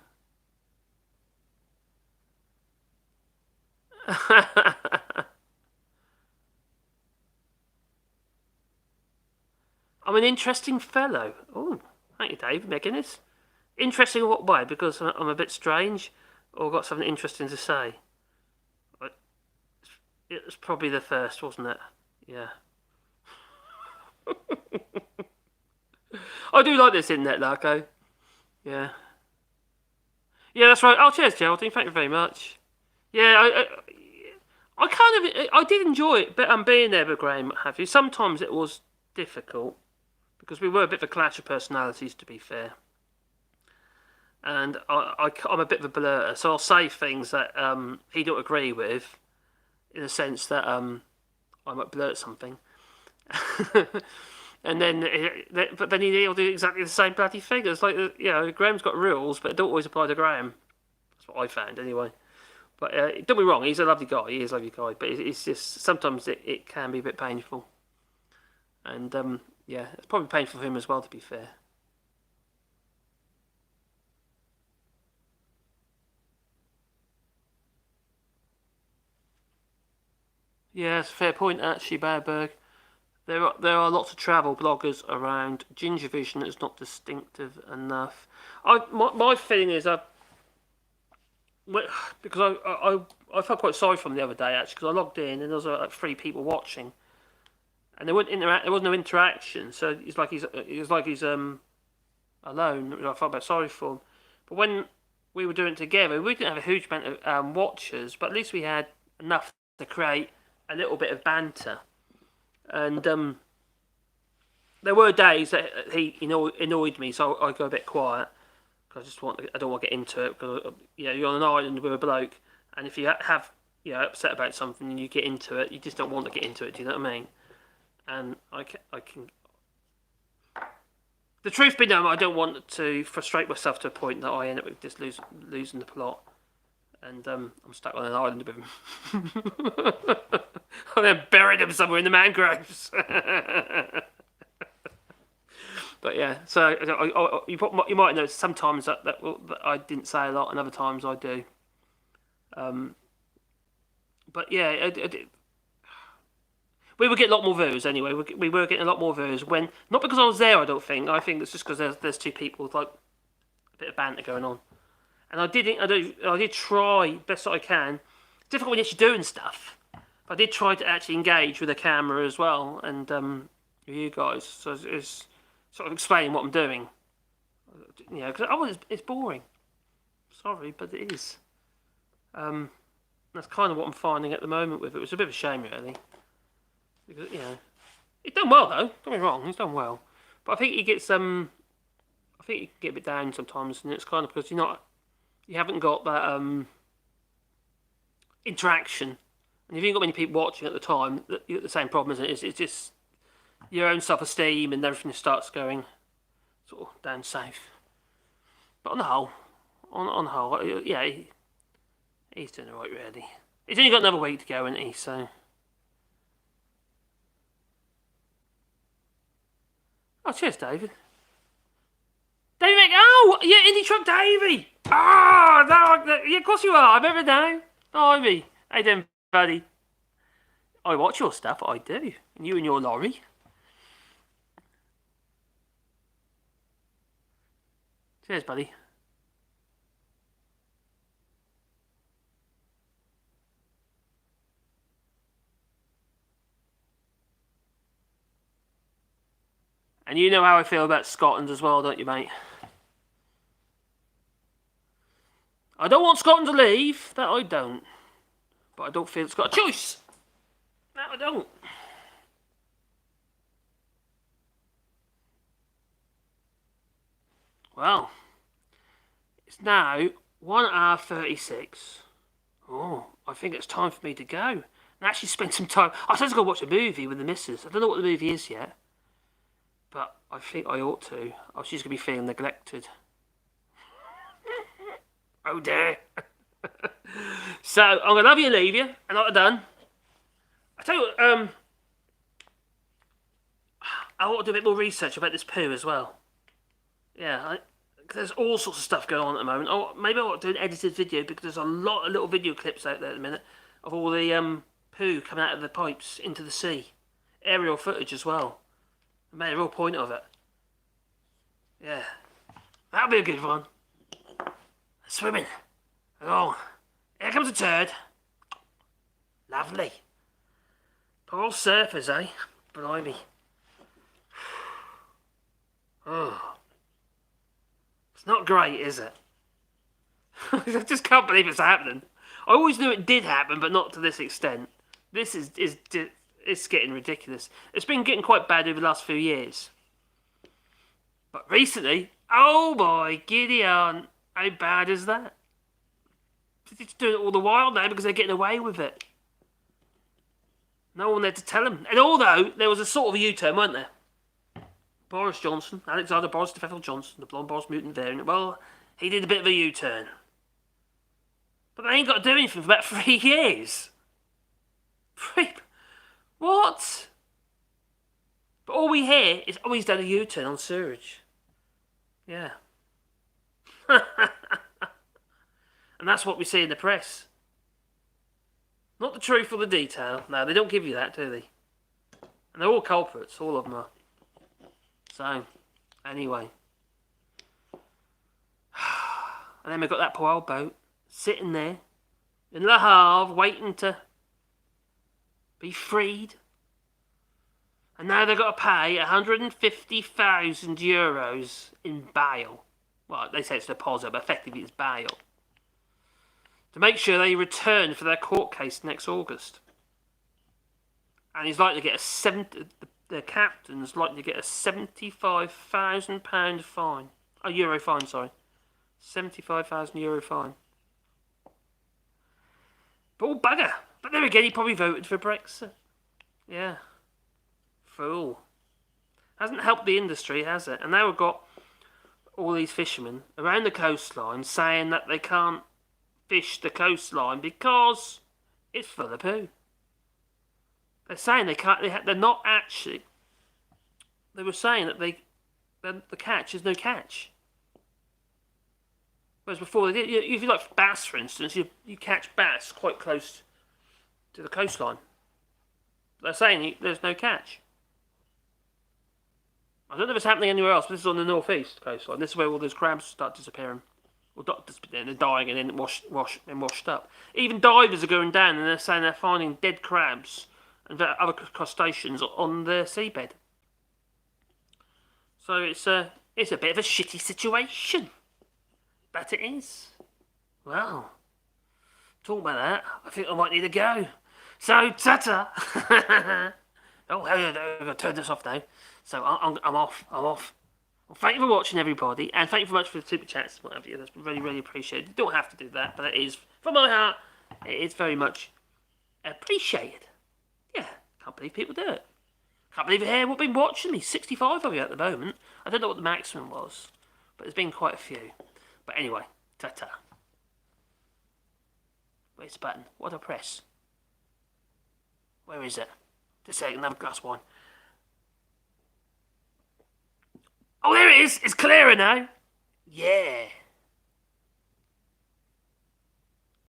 I'm an interesting fellow. Oh, thank you, Dave McGuinness. Interesting in what way? Because I'm a bit strange, or got something interesting to say? It was probably the first, wasn't it? Yeah. I do like this internet, Larko. Yeah. Yeah, that's right. Oh, cheers, Geraldine. Thank you very much. Yeah, I did enjoy it, but being there with Graham, what have you. Sometimes it was difficult because we were a bit of a clash of personalities, to be fair. And I'm a bit of a blurter, so I'll say things that he don't agree with, in the sense that I might blurt something, and then but then he'll do exactly the same bloody thing. It's like, Graham's got rules, but it don't always apply to Graham. That's what I found anyway. But don't be wrong, he's a lovely guy. He is a lovely guy, but it's just sometimes it can be a bit painful, and it's probably painful for him as well, to be fair. Yeah, it's a fair point, actually, Badberg. There are lots of travel bloggers around. Ginger Vision is not distinctive enough. My feeling is because I felt quite sorry for him the other day, actually, because I logged in and there was like 3 people watching, and they wouldn't interact. There was no interaction, so it's like he's alone. I felt a bit sorry for him. But when we were doing it together, we didn't have a huge amount of watchers, but at least we had enough to create a little bit of banter. And there were days that he annoyed me, so I go a bit quiet because I don't want to get into it, because you're on an island with a bloke, and if you have upset about something and you get into it, you just don't want to get into it. Do you know what I mean? And I can. The truth be known, I don't want to frustrate myself to a point that I end up with just losing the plot, and I'm stuck on an island with him. I then buried him somewhere in the mangroves. But yeah, so you might know sometimes that I didn't say a lot, and other times I do. But yeah, we would get a lot more views anyway. We were getting a lot more views when, not because I was there. I don't think. I think it's just because there's 2 people with like a bit of banter going on, and I did try best that I can. It's difficult when you're actually doing stuff. I did try to actually engage with the camera as well, and with you guys. So it's sort of explaining what I'm doing. Because it's boring. Sorry, but it is. That's kind of what I'm finding at the moment with it. It's a bit of a shame, really. Because, he's done well though. Don't get me wrong, he's done well. But I think he gets I think he can get a bit down sometimes, and it's kind of because you haven't got that interaction. And if you haven't got many people watching at the time, you get the same problem, isn't it? It's just your own self-esteem and everything starts going sort of down south. But on the whole, he's doing alright, really. He's only got another week to go, isn't he? So. Oh, cheers, David. David, yeah, Indie Truck Davey. Oh, no, yeah, of course you are. I remember now. Oh, Ivy. How you doing, buddy? I watch your stuff, I do. And you and your lorry. Cheers, buddy. And you know how I feel about Scotland as well, don't you, mate? I don't want Scotland to leave. That I don't. But I don't feel it's got a choice. No, I don't. I Well, it's now 1 hour 36. Oh, I think it's time for me to go. And actually spend some time. I was supposed to go watch a movie with the missus. I don't know what the movie is yet. But I think I ought to. Oh, she's going to be feeling neglected. Oh dear. So, I'm going to love you and leave you. And I'm done. I tell you what, I ought to do a bit more research about this poo as well. Yeah, there's all sorts of stuff going on at the moment. Oh, maybe I ought to do an edited video because there's a lot of little video clips out there at the minute of all the poo coming out of the pipes into the sea. Aerial footage as well. I made a real point of it. Yeah. That'll be a good one. Swimming. Along. Here comes a turd. Lovely. Poor old surfers, eh? Blimey. Oh. It's not great, is it? I just can't believe it's happening. I always knew it did happen, but not to this extent. This is it's getting ridiculous. It's been getting quite bad over the last few years. But recently, oh boy, giddy on. How bad is that? They're just doing it all the while now because they're getting away with it. No one there to tell them. And although there was a sort of a U-turn, weren't there? Boris Johnson, Alexander Boris DeFettel Johnson, the blonde Boris mutant variant, well, he did a bit of a U-turn. But they ain't got to do anything for about 3 years. What? But all we hear is, oh, he's done a U-turn on sewage. Yeah. And that's what we see in the press. Not the truth or the detail. No, they don't give you that, do they? And they're all culprits, all of them are. So, anyway. And then we've got that poor old boat sitting there in Le Havre waiting to be freed. And now they've got to pay €150,000 in bail. Well, they say it's a deposit, but effectively it's bail. To make sure they return for their court case next August. And he's likely to get the captain's likely to get a £75,000 fine. A euro fine, sorry. €75,000 fine. But all bugger. But there again, he probably voted for Brexit. Yeah. Fool. Hasn't helped the industry, has it? And now we've got all these fishermen around the coastline saying that they can't fish the coastline because it's full of poo. They're saying they can't. They're not actually. They were saying that the catch is no catch. Whereas before, if you like bass, for instance, you catch bass quite close to the coastline. They're saying there's no catch. I don't know if it's happening anywhere else, but this is on the northeast coastline. This is where all those crabs start disappearing. Well, they're dying and then washed up. Even divers are going down and they're saying they're finding dead crabs and other crustaceans on the seabed. So it's a bit of a shitty situation. That it is. Well, talk about that. I think I might need to go. So, ta-ta. Oh, I'm going to turn this off now. So I'm off. Well, thank you for watching, everybody, and thank you very much for the super chats and what have you. That's really, really appreciated. You don't have to do that, but it is, from my heart, it is very much appreciated. Yeah, can't believe people do it. Can't believe you've been watching me. 65 of you at the moment. I don't know what the maximum was, but there's been quite a few. But anyway, ta-ta. Where's the button? What do I press? Where is it? Just a second, another glass of wine. Oh, there it is. It's clearer now. Yeah.